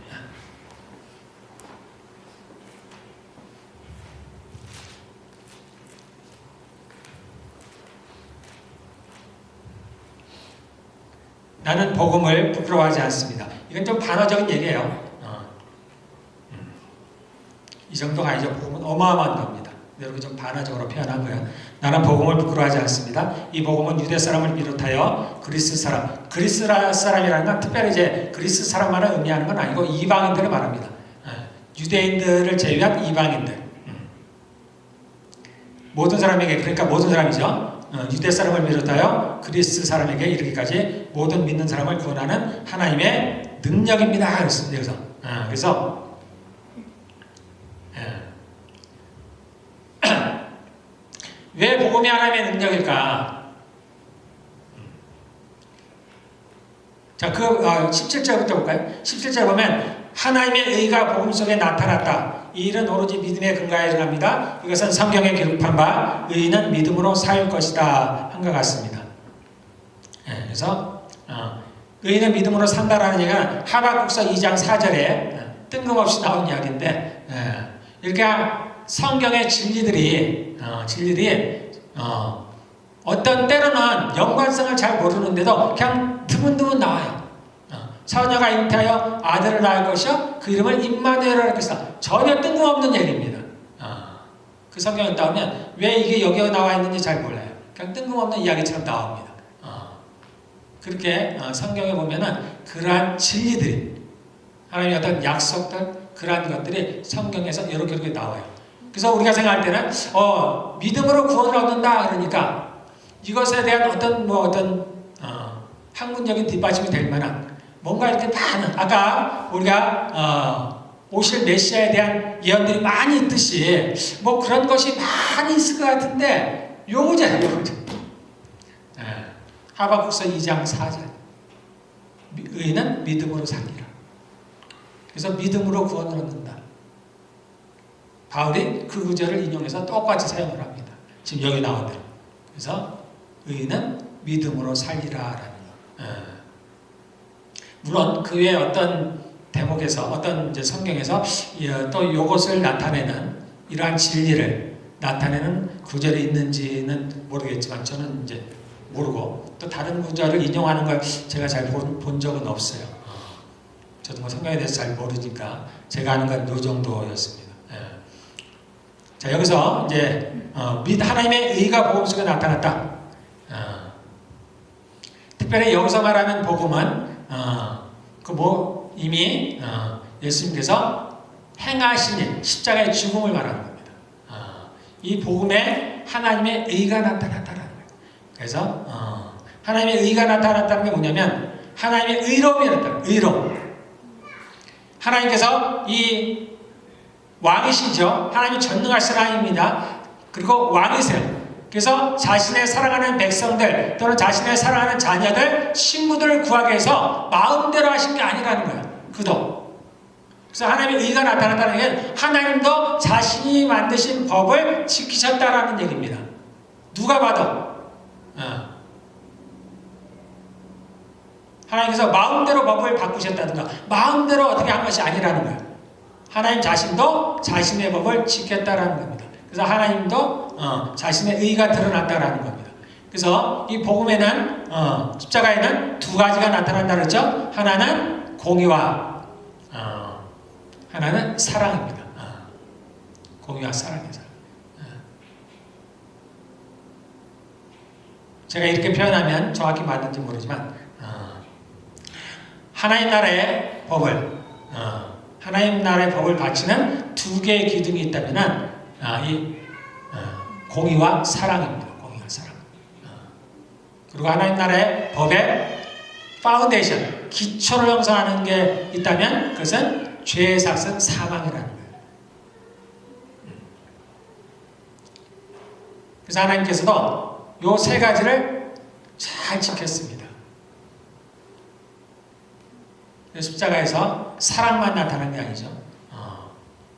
A: 나는 복음을 부끄러워하지 않습니다. 이건 좀 반어적인 얘기예요. 이 정도가 아니죠. 복음은 어마어마한 겁니다. 이렇게 좀 반어적으로 표현한 거예요. 나는 복음을 부끄러워하지 않습니다. 이 복음은 유대 사람을 비롯하여 그리스 사람이라는 건 특별히 이제 그리스 사람만을 의미하는 건 아니고 이방인들을 말합니다. 유대인들을 제외한 이방인들. 모든 사람에게, 그러니까 모든 사람이죠. 유대 사람을 비롯하여 그리스 사람에게 이르기까지 모든 믿는 사람을 구원하는 하나님의 능력입니다. 그랬습니다. 그래서 왜 복음이 하나님의 능력일까? 자, 그 17절부터 볼까요? 17절 보면 하나님의 의가 복음 속에 나타났다. 이 일은 오로지 믿음의 근거에 일어납니다. 이것은 성경에 기록한 바 의인은 믿음으로 살 것이다 한 것 같습니다. 그래서 의인은 믿음으로 산다라는 얘기는 하박국서 2장 4절에 뜬금없이 나온 이야기인데 이렇게 성경의 진리들이 어떤 때로는 연관성을 잘 모르는데도 그냥 드문드문 나와요. 처녀가 잉태하여 아들을 낳을 것이요 그 이름을 임마누엘이라고 해서 전혀 뜬금없는 얘기입니다. 그 성경에 따르면 왜 이게 여기에 나와 있는지 잘 몰라요. 그냥 뜬금없는 이야기처럼 나옵니다. 그렇게 성경에 보면은 그러한 진리들이 하나님의 어떤 약속들 그러한 것들이 성경에서 이렇게 나와요. 그래서 우리가 생각할 때는 믿음으로 구원을 얻는다 그러니까 이것에 대한 어떤 학문적인 뒷받침이 될 만한 뭔가 이렇게 많은 아까 우리가 오실 메시아에 대한 예언들이 많이 있듯이 뭐 그런 것이 많이 있을 것 같은데 요거잖아요. 하박국서 2장 4절 의인은 믿음으로 살리라. 그래서 믿음으로 구원을 얻는다. 바울이 그 구절을 인용해서 똑같이 사용을 합니다. 지금 여기 나온 대로. 그래서 의인은 믿음으로 살리라라는 거. 물론 그 외에 어떤 대목에서 어떤 이제 성경에서 또 이것을 나타내는 이러한 진리를 나타내는 구절이 있는지는 모르겠지만 저는 이제 모르고 또 다른 구절을 인용하는 걸 제가 잘 본 적은 없어요. 저도 뭐 성경에 대해서 잘 모르니까 제가 아는 건 이 정도였습니다. 자, 여기서 이제 하나님의 의가 복음 속에 나타났다. 특별히 여기서 말하는 복음은 이미 예수님께서 행하신 일, 십자가의 죽음을 말하는 겁니다. 이 복음에 하나님의 의가 나타났다라는 거예요. 그래서 하나님의 의가 나타났다는 게 뭐냐면 하나님의 의로움이 나타났다. 의로움. 하나님께서 이 왕이시죠. 하나님이 전능하신 하나님입니다. 그리고 왕이세요. 그래서 자신의 사랑하는 백성들 또는 자신의 사랑하는 자녀들, 신부들을 구하기 위해서 마음대로 하신 게 아니라는 거예요. 그도. 그래서 하나님의 의가 나타났다는 게 하나님도 자신이 만드신 법을 지키셨다라는 얘기입니다. 누가 봐도. 하나님께서 마음대로 법을 바꾸셨다든가 마음대로 어떻게 한 것이 아니라는 거예요. 하나님 자신도 자신의 법을 지켰다라는 겁니다. 그래서 하나님도 자신의 의가 드러났다라는 겁니다. 그래서 이 복음에는 십자가에는 두 가지가 나타난다 그랬죠. 하나는 공의와 하나는 사랑입니다. 공의와 사랑에서 제가 이렇게 표현하면 정확히 맞는지 모르지만 하나님 나라의 법을 하나님 나라의 법을 바치는 두 개의 기둥이 있다면은 이 공의와 사랑입니다. 공의와 사랑. 그리고 하나님 나라의 법의 파운데이션, 기초를 형성하는 게 있다면 그것은 죄의 삭은 사망이라는 거예요. 그래서 하나님께서도 이 세 가지를 잘 지켰습니다. 십자가에서 사랑만 나타난 게 아니죠.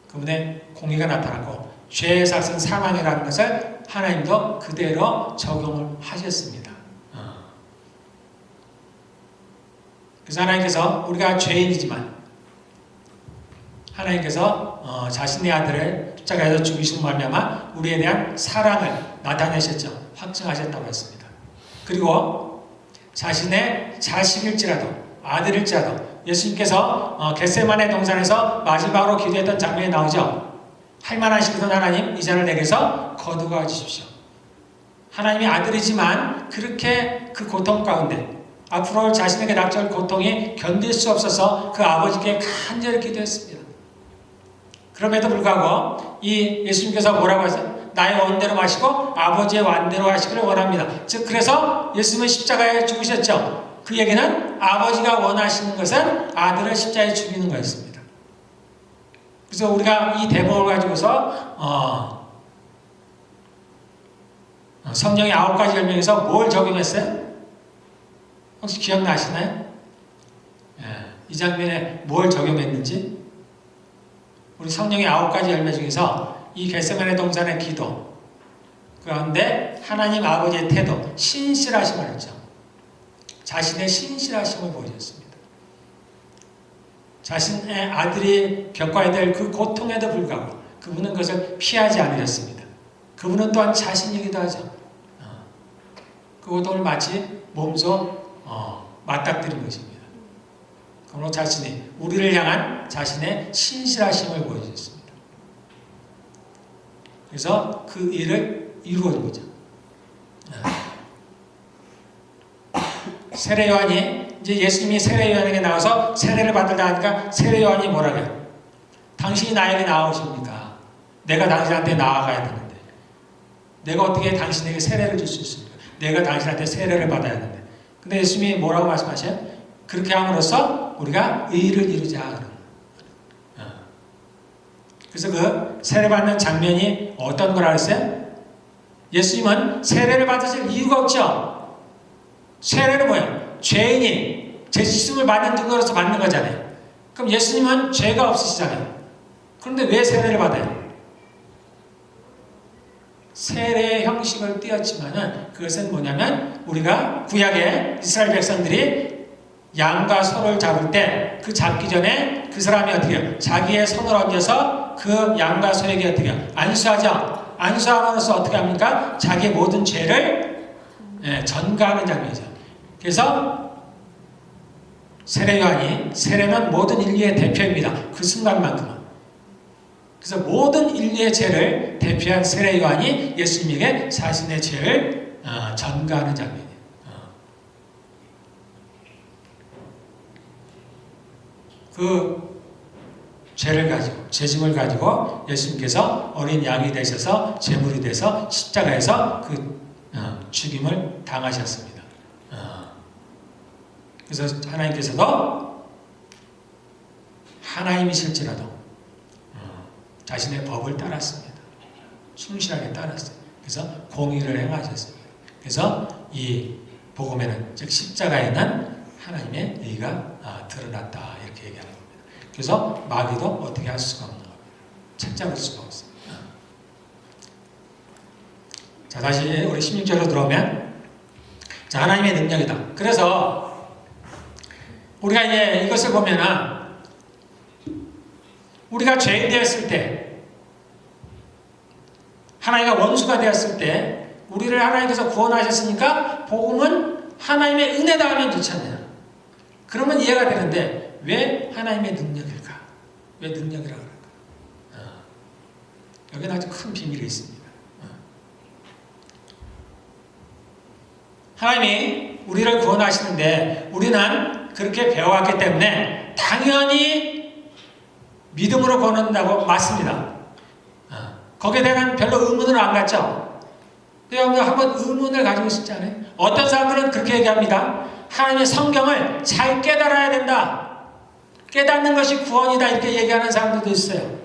A: 그분의 공의가 나타났고 죄의 삭은 사망이라는 것을 하나님도 그대로 적용을 하셨습니다. 그래서 하나님께서 우리가 죄인이지만 하나님께서 자신의 아들을 십자가에서 죽이신 말미암아 우리에 대한 사랑을 나타내셨죠. 확증하셨다고 했습니다. 그리고 자신의 자식일지라도 아들일지라도 예수님께서 겟세마네 동산에서 마지막으로 기도했던 장면이 나오죠. 할만하시거든 하나님 이 잔을 내게서 거두어 주십시오. 하나님이 아들이지만 그렇게 그 고통 가운데 앞으로 자신에게 닥쳐올 고통이 견딜 수 없어서 그 아버지께 간절히 기도했습니다. 그럼에도 불구하고 이 예수님께서 뭐라고 하세요? 나의 원대로 마시고 아버지의 완대로 하시기를 원합니다. 즉 그래서 예수님은 십자가에 죽으셨죠. 그 얘기는 아버지가 원하시는 것은 아들을 십자가에 죽이는 거였습니다. 그래서 우리가 이 대목을 가지고서 성령의 9가지 열매에서 뭘 적용했어요? 혹시 기억나시나요? 이 장면에 뭘 적용했는지? 우리 성령의 9가지 열매 중에서 이 겟세마네 동산의 기도 그런데 하나님 아버지의 태도, 신실하심을 했죠. 자신의 신실하심을 보여줬습니다. 자신의 아들이 겪어야 될 그 고통에도 불구하고 그분은 그것을 피하지 않으셨습니다. 그분은 또한 자신이기도 하죠. 그 고통을 마치 몸소 맞닥뜨린 것입니다. 그러므로 자신이 우리를 향한 자신의 신실하심을 보여줬습니다. 그래서 그 일을 이루어진 거죠. 세례 요한이 이제 예수님이 세례 요한에게 나와서 세례를 받으려 하니까 세례 요한이 뭐라고 해요? 당신이 나에게 나오십니까? 내가 당신한테 나아가야 되는데 내가 어떻게 당신에게 세례를 줄 수 있습니까? 내가 당신한테 세례를 받아야 되는데 근데 예수님이 뭐라고 말씀하셔요? 그렇게 함으로써 우리가 의를 이루자. 그래서 그 세례받는 장면이 어떤 거라 그랬어요? 예수님은 세례를 받으실 이유가 없죠. 세례는 뭐예요? 죄인이 죄 씻음을 받는 증거로서 받는 거잖아요. 그럼 예수님은 죄가 없으시잖아요. 그런데 왜 세례를 받아요? 세례의 형식을 띄었지만은 그것은 뭐냐면 우리가 구약의 이스라엘 백성들이 양과 소를 잡을 때 그 잡기 전에 그 사람이 어떻게 해요? 자기의 손을 얹어서 그 양과 소에게 어떻게 해요? 안수하죠. 안수함으로써 어떻게 합니까? 자기의 모든 죄를 전가하는 장면이죠. 그래서 세례 요한이, 세례는 모든 인류의 대표입니다. 그 순간만큼은. 그래서 모든 인류의 죄를 대표한 세례 요한이 예수님에게 자신의 죄를 전가하는 장면이에요. 그 죄를 가지고, 죄짐을 가지고 예수님께서 어린 양이 되셔서 제물이 돼서 십자가에서 그 죽임을 당하셨습니다. 그래서 하나님께서도 하나님이실지라도 자신의 법을 따랐습니다. 충실하게 따랐어요. 그래서 공의를 행하셨습니다. 그래서 이 복음에는, 즉 십자가에는 하나님의 의가 드러났다, 이렇게 얘기하는 겁니다. 그래서 마귀도 어떻게 할 수가 없는 겁니다. 책잡을 수가 없습니다. 자, 다시 우리 16절로 들어오면, 자, 하나님의 능력이다. 그래서 우리가 이제 이것을 보면은 우리가 죄인 되었을 때, 하나님과 원수가 되었을 때 우리를 하나님께서 구원하셨으니까 복음은 하나님의 은혜다 하면 좋잖아요. 그러면 이해가 되는데 왜 하나님의 능력일까? 왜 능력이라고 그럴까? 여기는 아주 큰 비밀이 있습니다. 하나님이 우리를 구원하시는데 우리는 그렇게 배워왔기 때문에 당연히 믿음으로 구원한다고 맞습니다. 거기에 대한 별로 의문을 안 갖죠? 여러분 한번 의문을 가지고 있지 않아요? 어떤 사람들은 그렇게 얘기합니다. 하나님의 성경을 잘 깨달아야 된다. 깨닫는 것이 구원이다. 이렇게 얘기하는 사람들도 있어요.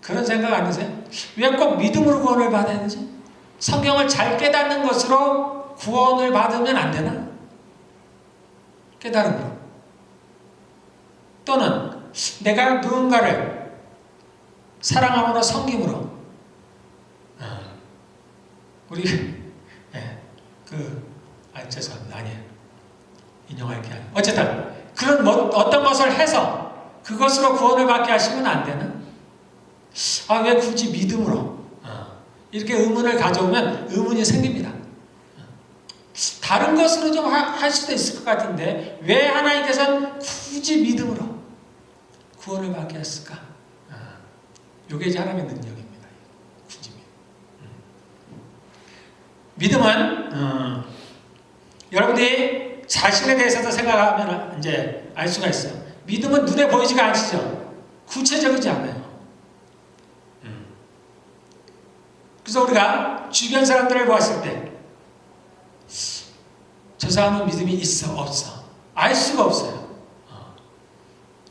A: 그런 생각 안 드세요? 왜 꼭 믿음으로 구원을 받아야 되지? 성경을 잘 깨닫는 것으로 구원을 받으면 안 되나? 깨달은 거. 또는 내가 누군가를 사랑함으로 섬김으로 우리 죄송합니다. 아니에요. 인용할 게 아니에요. 어쨌든 그런 어떤 것을 해서 그것으로 구원을 받게 하시면 안 되나? 왜 굳이 믿음으로? 이렇게 의문을 가져오면 의문이 생깁니다. 다른 것으로 좀 할 수도 있을 것 같은데 왜 하나님께서는 굳이 믿음으로 구원을 받게 했을까? 이게 이제 하나님의 능력입니다. 굳이 믿음은 여러분들이 자신에 대해서도 생각하면 이제 알 수가 있어요. 믿음은 눈에 보이지가 않죠. 구체적이지 않아요. 그래서 우리가 주변 사람들을 보았을 때 저 사람은 믿음이 있어 없어 알 수가 없어요.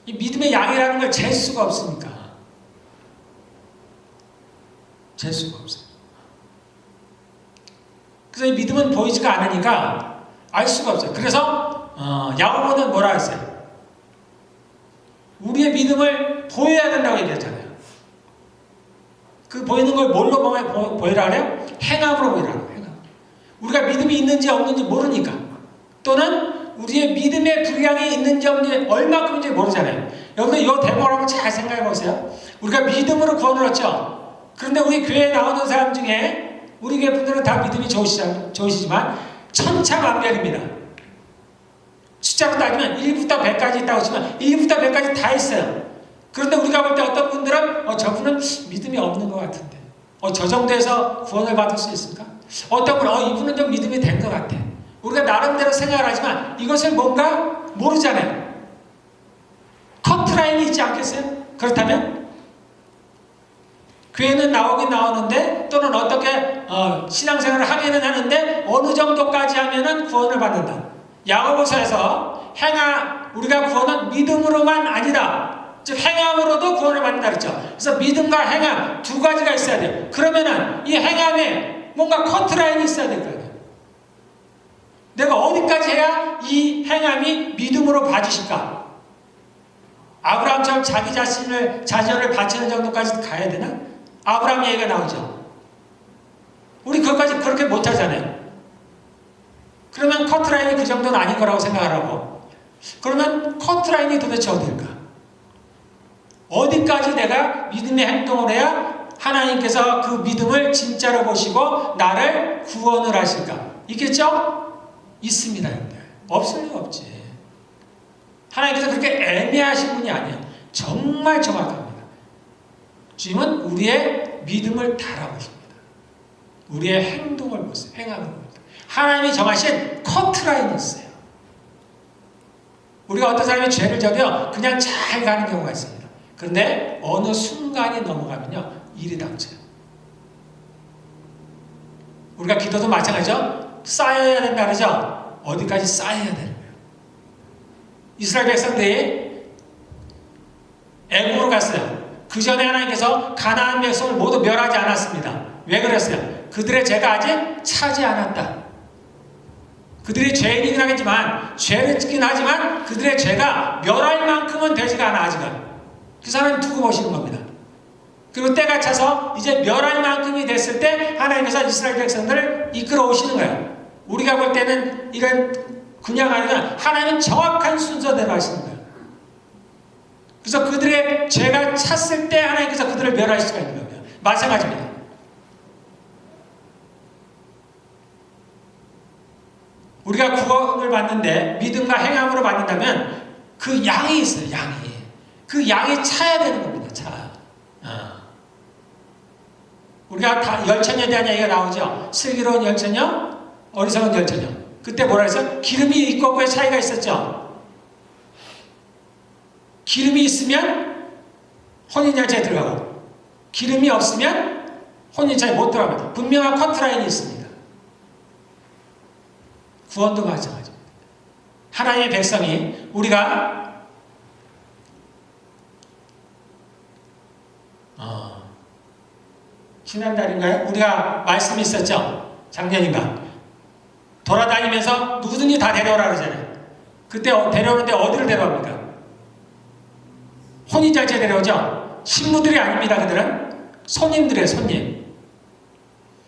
A: 이 믿음의 양이라는 걸 잴 수가 없으니까 잴 수가 없어요. 그래서 이 믿음은 보이지가 않으니까 알 수가 없어요. 그래서 야고보는 뭐라 했어요? 우리의 믿음을 보여야 된다고 얘기했잖아요. 그 보이는 걸 뭘로 보이라 그래요? 행함으로 보이라 그래요. 우리가 믿음이 있는지 없는지 모르니까, 또는 우리의 믿음의 분량이 있는지 없는지 얼마큼인지 모르잖아요. 여러분들 이 대목을 한번 잘 생각해 보세요. 우리가 믿음으로 구원을 얻죠. 그런데 우리 교회에 나오는 사람 중에 우리 교회 분들은 다 믿음이 좋으시지만 천차만별입니다. 숫자로 따지면 1부터 100까지 있다고 치면 1부터 100까지 다 있어요. 그런데 우리가 볼 때 어떤 분들은 저분은 믿음이 없는 것 같은데 저 정도에서 구원을 받을 수 있을까? 어떤 분은 이분은 좀 믿음이 된 것 같아. 우리가 나름대로 생각을 하지만 이것을 뭔가 모르잖아요. 커트라인이 있지 않겠어요? 그렇다면 교회는 나오긴 나오는데 또는 어떻게 신앙생활을 하기는 하는데 어느 정도까지 하면은 구원을 받는다. 야고보서에서 우리가 구원은 믿음으로만 아니다. 즉 행함으로도 구원을 받는다 그랬죠. 그래서 믿음과 행함 두 가지가 있어야 돼요. 그러면은 이 행함에 뭔가 커트라인이 있어야 될 거예요. 내가 어디까지 해야 이 행함이 믿음으로 봐주실까? 아브라함처럼 자기 자녀를 바치는 정도까지 가야 되나? 아브라함 얘기가 나오죠. 우리 그것까지 그렇게 못하잖아요. 그러면 커트라인이 그 정도는 아닌 거라고 생각하라고. 그러면 커트라인이 도대체 어딜까? 어디까지 내가 믿음의 행동을 해야 하나님께서 그 믿음을 진짜로 보시고 나를 구원을 하실까? 있겠죠? 있습니다. 없을 리가 없지. 하나님께서 그렇게 애매하신 분이 아니에요. 정말 정확합니다. 주님은 우리의 믿음을 달아보십니다. 우리의 행동을 보세요. 행함을 봅니다. 하나님이 정하신 커트라인이 있어요. 우리가 어떤 사람이 죄를 져도 그냥 잘 가는 경우가 있습니다. 그런데 어느 순간이 넘어가면요, 일이 닥쳐요. 우리가 기도도 마찬가지죠. 쌓여야 된다 그러죠. 어디까지 쌓여야 되는 거예요. 이스라엘 백성들이 애국으로 갔어요. 그 전에 하나님께서 가나안 백성을 모두 멸하지 않았습니다. 왜 그랬어요? 그들의 죄가 아직 차지 않았다. 그들이 죄인이긴 하겠지만, 죄를 짓긴 하지만 그들의 죄가 멸할 만큼은 되지가 않아. 아직은. 그 사람이 두고 보시는 겁니다. 그리고 때가 차서 이제 멸할 만큼이 됐을 때 하나님께서 이스라엘 백성들을 이끌어 오시는 거예요. 우리가 볼 때는 이런 그냥 아니라 하나님은 정확한 순서대로 하시는 거예요. 그래서 그들의 죄가 찼을 때 하나님께서 그들을 멸할 수가 있는 거예요. 마찬가지입니다. 우리가 구원을 받는데 믿음과 행함으로 받는다면 그 양이 있어요. 양이. 그 양이 차야 되는 겁니다. 차. 우리가 다 열처녀에 대한 얘기가 나오죠. 슬기로운 열처녀, 어리석은 열처녀. 그때 뭐라 해서 기름이 있고 없고의 차이가 있었죠. 기름이 있으면 혼인잔치에 들어가고 기름이 없으면 혼인잔치에 못 들어갑니다. 분명한 커트라인이 있습니다. 구원도 마찬가지입니다. 하나님의 백성이 우리가 지난달인가요? 우리가 말씀이 있었죠. 작년인가 돌아다니면서 누구든지 다 데려오라 그러잖아요. 그때 데려오는데 어디를 데려옵니까? 혼인잔치에 데려오죠. 신부들이 아닙니다. 그들은 손님들이에요.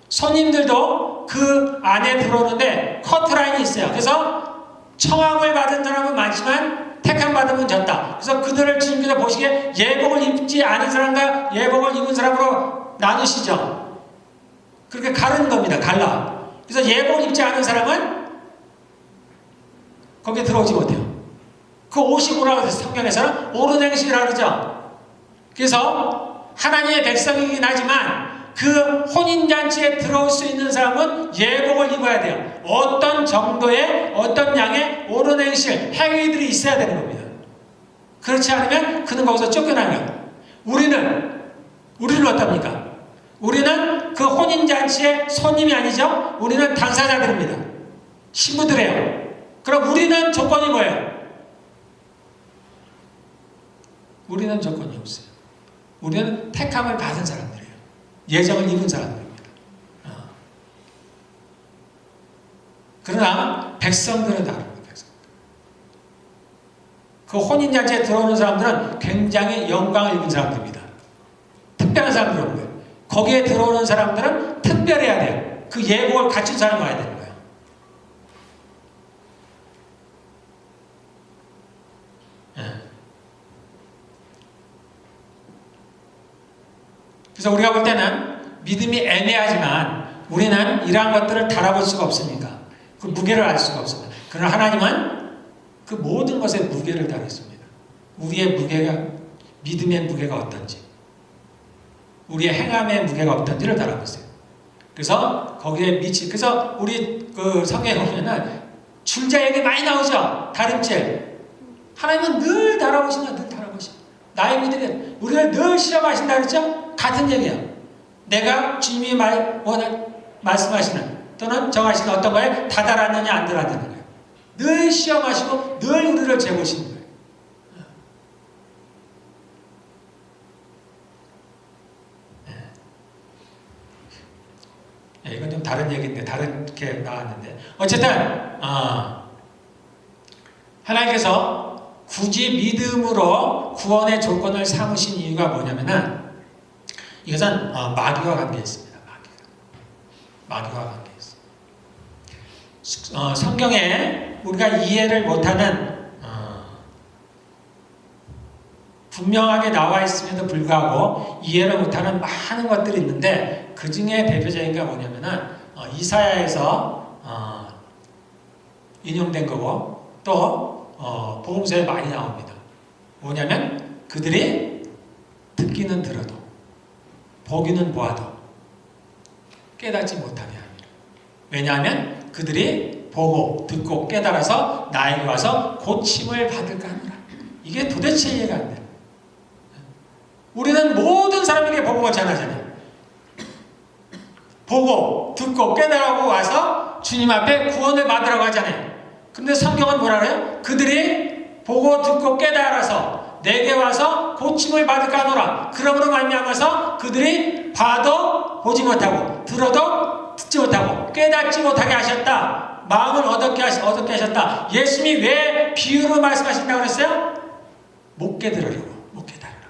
A: 손님들도 그 안에 들어오는데 커트라인이 있어요. 그래서 청함을 받은 사람은 많지만 택함 받으면 적다. 그래서 그들을 주님께서 보시기에 예복을 입지 않은 사람과 예복을 입은 사람으로 나누시죠. 그렇게 가르는 겁니다. 갈라. 그래서 예복을 입지 않은 사람은 거기에 들어오지 못해요. 그 옷이 뭐라고 해서 성경에서는 옳은 행실이라고 그러죠. 그래서 하나님의 백성이긴 하지만 그 혼인잔치에 들어올 수 있는 사람은 예복을 입어야 돼요. 어떤 정도의 어떤 양의 옳은 행실, 행위들이 있어야 되는 겁니다. 그렇지 않으면 그는 거기서 쫓겨나는 거예요. 우리를 어떻습니까? 우리는 그 혼인잔치의 손님이 아니죠? 우리는 당사자들입니다. 신부들이에요. 그럼 우리는 조건이 뭐예요? 우리는 조건이 없어요. 우리는 택함을 받은 사람들이에요. 예정을 입은 사람들입니다. 그러나 백성들은 다릅니다. 그 혼인잔치에 들어오는 사람들은 굉장히 영광을 입은 사람들입니다. 특별한 사람들이 오는 거예요. 거기에 들어오는 사람들은 특별해야 돼요. 그 예복을 갖춘 사람이 와야 되는 거예요. 그래서 우리가 볼 때는 믿음이 애매하지만 우리는 이러한 것들을 달아볼 수가 없으니까 그 무게를 알 수가 없습니다. 그러나 하나님은 그 모든 것에 무게를 달았습니다. 우리의 무게가, 믿음의 무게가 어떤지, 우리의 행함의 무게가 어떤지를 달아보세요. 그래서 거기에 그래서 우리 그 성경에 보면은 줄자 얘기 많이 나오죠. 다림질. 하나님은 늘 달아보신다. 늘 달아보신다. 나의 믿음이 우리를 늘 시험하신다 그랬죠? 같은 얘기예요. 내가 주님이 말씀하시는 또는 정하시는 어떤 거에 다달았느냐 안 달았느냐 거예요. 늘 시험하시고 늘 우리를 재보시는 거예요. 이건 좀 다른 얘기인데 다르게 나왔는데 어쨌든 하나님께서 굳이 믿음으로 구원의 조건을 삼으신 이유가 뭐냐면은 이것은 마귀와 관계 있습니다. 마귀와 관계 있습니다. 성경에 우리가 이해를 못하는 분명하게 나와 있음에도 불구하고 이해를 못하는 많은 것들이 있는데 그 중에 대표적인 게 뭐냐면은 이사야에서 인용된 거고 또 복음서에 많이 나옵니다. 뭐냐면 그들이 듣기는 들어도 보기는 보아도 깨닫지 못하게 합니다. 왜냐하면 그들이 보고 듣고 깨달아서 나에게 와서 고침을 받을까 하노라. 이게 도대체 이해가 안 돼요. 우리는 모든 사람에게 복음을 전하잖아요. 보고 듣고 깨달고 와서 주님 앞에 구원을 받으라고 하잖아요. 근데 성경은 뭐라 그래요? 그들이 보고 듣고 깨달아서 내게 와서 고침을 받을까 하노라. 그러므로 말미암아서 그들이 봐도 보지 못하고 들어도 듣지 못하고 깨닫지 못하게 하셨다. 마음을 어둡게 하셨다. 예수님이 왜 비유로 말씀하신다고 그랬어요? 못 깨달으려고. 못 깨달으려고.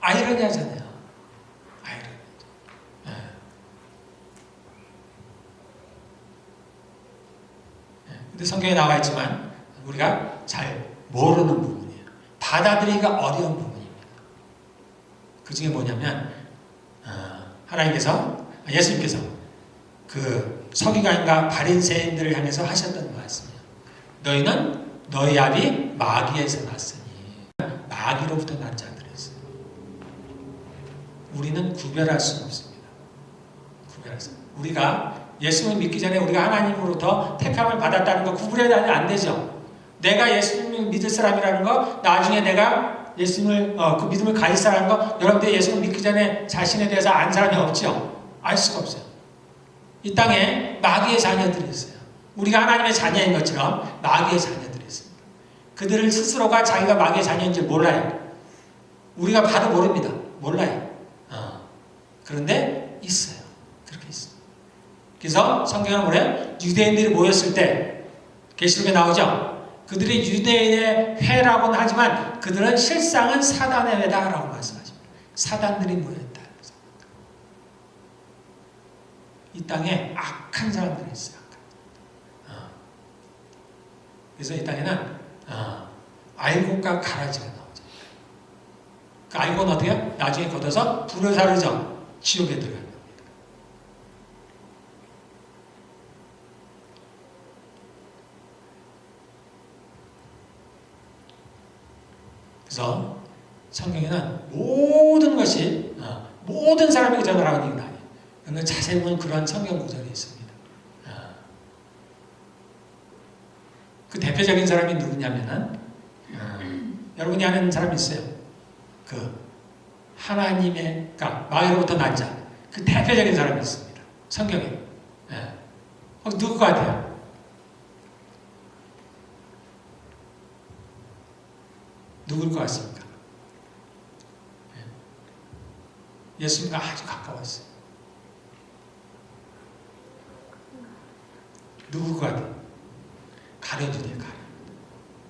A: 아이러니하잖아요. 아이러니. 근데 성경에 나와 있지만 우리가 잘 모르는 부분이에요. 받아들이기가 어려운 부분입니다. 그 중에 뭐냐면 하나님께서 예수님께서 그 서기관과 바리새인들을 향해서 하셨던 말씀이에요. 너희는 너희 아비 마귀에서 났으니 마귀로부터 난 자들이었어요. 우리는 구별할 수는 없습니다. 구별할 수. 우리가 예수님을 믿기 전에 우리가 하나님으로부터 택함을 받았다는 거 구분해야 안 되죠. 내가 예수님을 믿을 사람이라는 거, 나중에 내가 예수님을 그 믿음을 가질 사람인 거, 여러분들 예수님을 믿기 전에 자신에 대해서 안 사람이 없죠. 알 수가 없어요. 이 땅에 마귀의 자녀들이 있어요. 우리가 하나님의 자녀인 것처럼 마귀의 자녀들이 있습니다. 그들을 스스로가 자기가 마귀의 자녀인지 몰라요. 우리가 봐도 모릅니다. 몰라요. 그런데 있어요. 그렇게 있어요. 그래서 성경은 뭐래요? 유대인들이 모였을 때 계시록에 나오죠. 그들이 유대인의 회라고는 하지만 그들은 실상은 사단의 회다라고 말씀하십니다. 사단들이 모였다. 이 땅에 악한 사람들이 있어요. 그래서 이 땅에는 알곡과 가라지가 나오죠. 그 알곡은 어떻게 해요? 나중에 걷어서 불을 사르죠. 지옥에 들어갑니다. 그래서 성경에는 모든 것이 모든 사람에게 전하라는 얘기는 아니에요. 그런데 자세히 보면 그런 성경 구절이 있습니다. 그 대표적인 사람이 누구냐면은 여러분이 아는 사람이 있어요. 그 하나님의 그러니까 마귀로부터 난 자. 그 대표적인 사람이 있습니다. 성경에. 누구 같아요? 누굴 것 같습니까? 예수님과 아주 가까웠어요. 누굴 것 같아요? 가룟유다예요.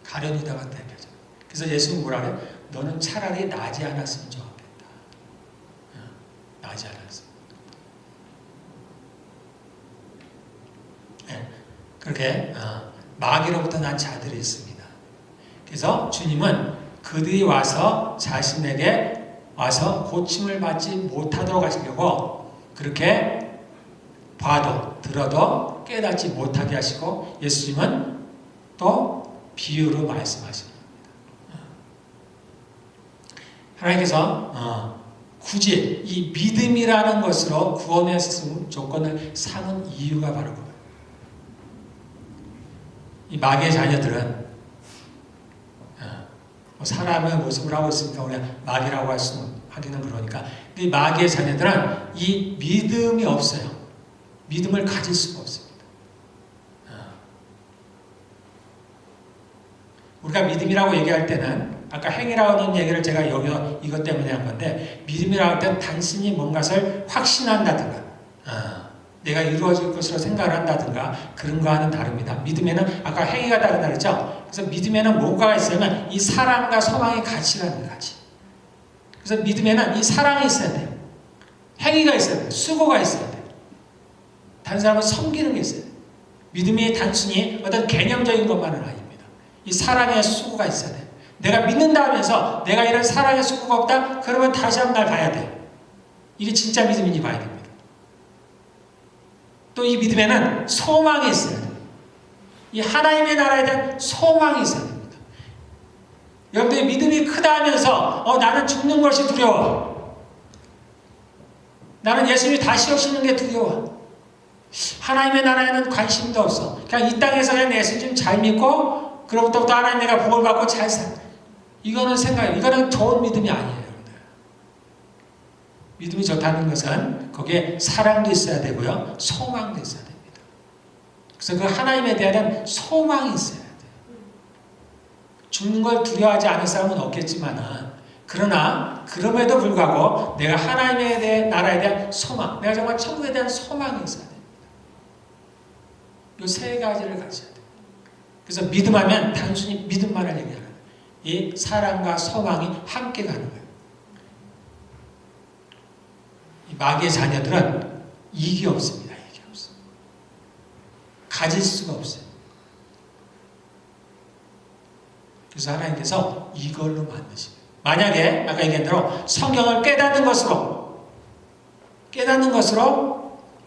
A: 가룟유다가 대표죠. 그래서 예수님은 뭐라 그래요? 너는 차라리 나지 않았으면 좋겠다. 나지 않았으면. 그렇게 마귀로부터 난 자들이 있습니다. 그래서 주님은 그들이 와서 자신에게 와서 고침을 받지 못하도록 하시려고 그렇게 봐도 들어도 깨닫지 못하게 하시고 예수님은 또 비유로 말씀하십니다. 하나님께서 굳이 이 믿음이라는 것으로 구원의 조건을 삼은 이유가 바로 그거예요. 이 마귀의 자녀들은 사람의 모습을 하고 있으니까 우리가 마귀라고 하기는 그러니까 이 마귀의 자녀들은 이 믿음이 없어요. 믿음을 가질 수가 없습니다. 우리가 믿음이라고 얘기할 때는 아까 행위라는 얘기를 제가 여기서 이것 때문에 한 건데 믿음이라고 할 때는 단순히 뭔가를 확신한다든가 내가 이루어질 것으로 생각을 한다든가 그런 거와는 다릅니다. 믿음에는 아까 행위가 다르다 그랬죠? 그래서 믿음에는 뭔가가 있으면 이 사랑과 소망이 같이 가는 거예요. 같이. 그래서 믿음에는 이 사랑이 있어야 돼요. 행위가 있어야 돼요. 수고가 있어야 돼요. 다른 사람을 섬기는 게 있어야 돼요. 믿음이 단순히 어떤 개념적인 것만은 아닙니다. 이 사랑의 수고가 있어야 돼요. 내가 믿는다 하면서 내가 이런 사랑의 수고가 없다? 그러면 다시 한 번 봐야 돼요. 이게 진짜 믿음인지 봐야 됩니다. 또 이 믿음에는 소망이 있어야 돼요. 이 하나님의 나라에 대한 소망이 있어야 됩니다. 여러분들이 믿음이 크다 하면서 나는 죽는 것이 두려워. 나는 예수님이 다시 오시는 게 두려워. 하나님의 나라에는 관심도 없어. 그냥 이 땅에서 그냥 예수님 잘 믿고 그로부터 하나님 내가 복을 받고 잘 살. 이거는 생각이에요. 이거는 좋은 믿음이 아니에요. 믿음이 좋다는 것은 거기에 사랑도 있어야 되고요. 소망도 있어야 됩니다. 그래서 그 하나님에 대한 소망이 있어야 돼요. 죽는 걸 두려워하지 않을 사람은 없겠지만 그러나 그럼에도 불구하고 내가 하나님에 대한 나라에 대한 소망, 내가 정말 천국에 대한 소망이 있어야 됩니다. 이 세 가지를 가져야 돼요. 그래서 믿음하면 단순히 믿음만을 얘기하는 거예요. 이 사랑과 소망이 함께 가는 거예요. 이 마귀의 자녀들은 이익이 없습니다. 이익이 없어요. 가질 수가 없어요. 그래서 하나님께서 이걸로 만드십니다. 만약에 아까 얘기한 대로 성경을 깨닫는 것으로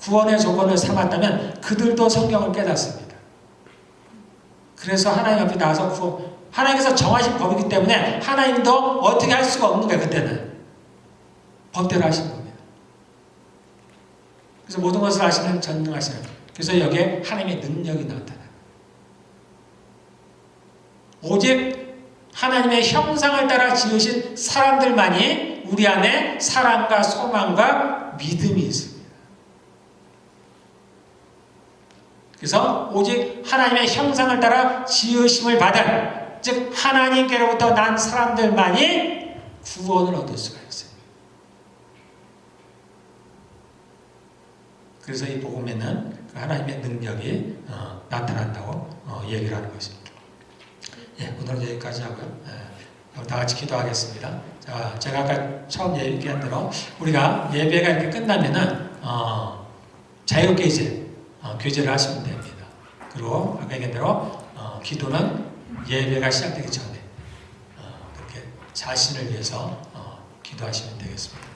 A: 구원의 조건을 삼았다면 그들도 성경을 깨닫습니다. 그래서 하나님 앞에 나와서 하나님께서 정하신 법이기 때문에 하나님도 어떻게 할 수가 없는 거예요. 그때는 법대로 하신 겁니다. 그래서 모든 것을 아시는 전능하시는, 그래서 여기에 하나님의 능력이 나타나요. 오직 하나님의 형상을 따라 지으신 사람들만이 우리 안에 사랑과 소망과 믿음이 있습니다. 그래서 오직 하나님의 형상을 따라 지으심을 받은, 즉 하나님께로부터 난 사람들만이 구원을 얻을 수가 있어요. 그래서 이 복음에는 하나님의 능력이 나타난다고 얘기를 하는 것입니다. 예, 오늘은 여기까지 하고요. 다 같이 기도하겠습니다. 자, 제가 아까 처음 얘기한 대로 우리가 예배가 이렇게 끝나면은 자유롭게 이제 교제를 하시면 됩니다. 그리고 아까 얘기한 대로 기도는 예배가 시작되기 전에 그렇게 자신을 위해서 기도하시면 되겠습니다.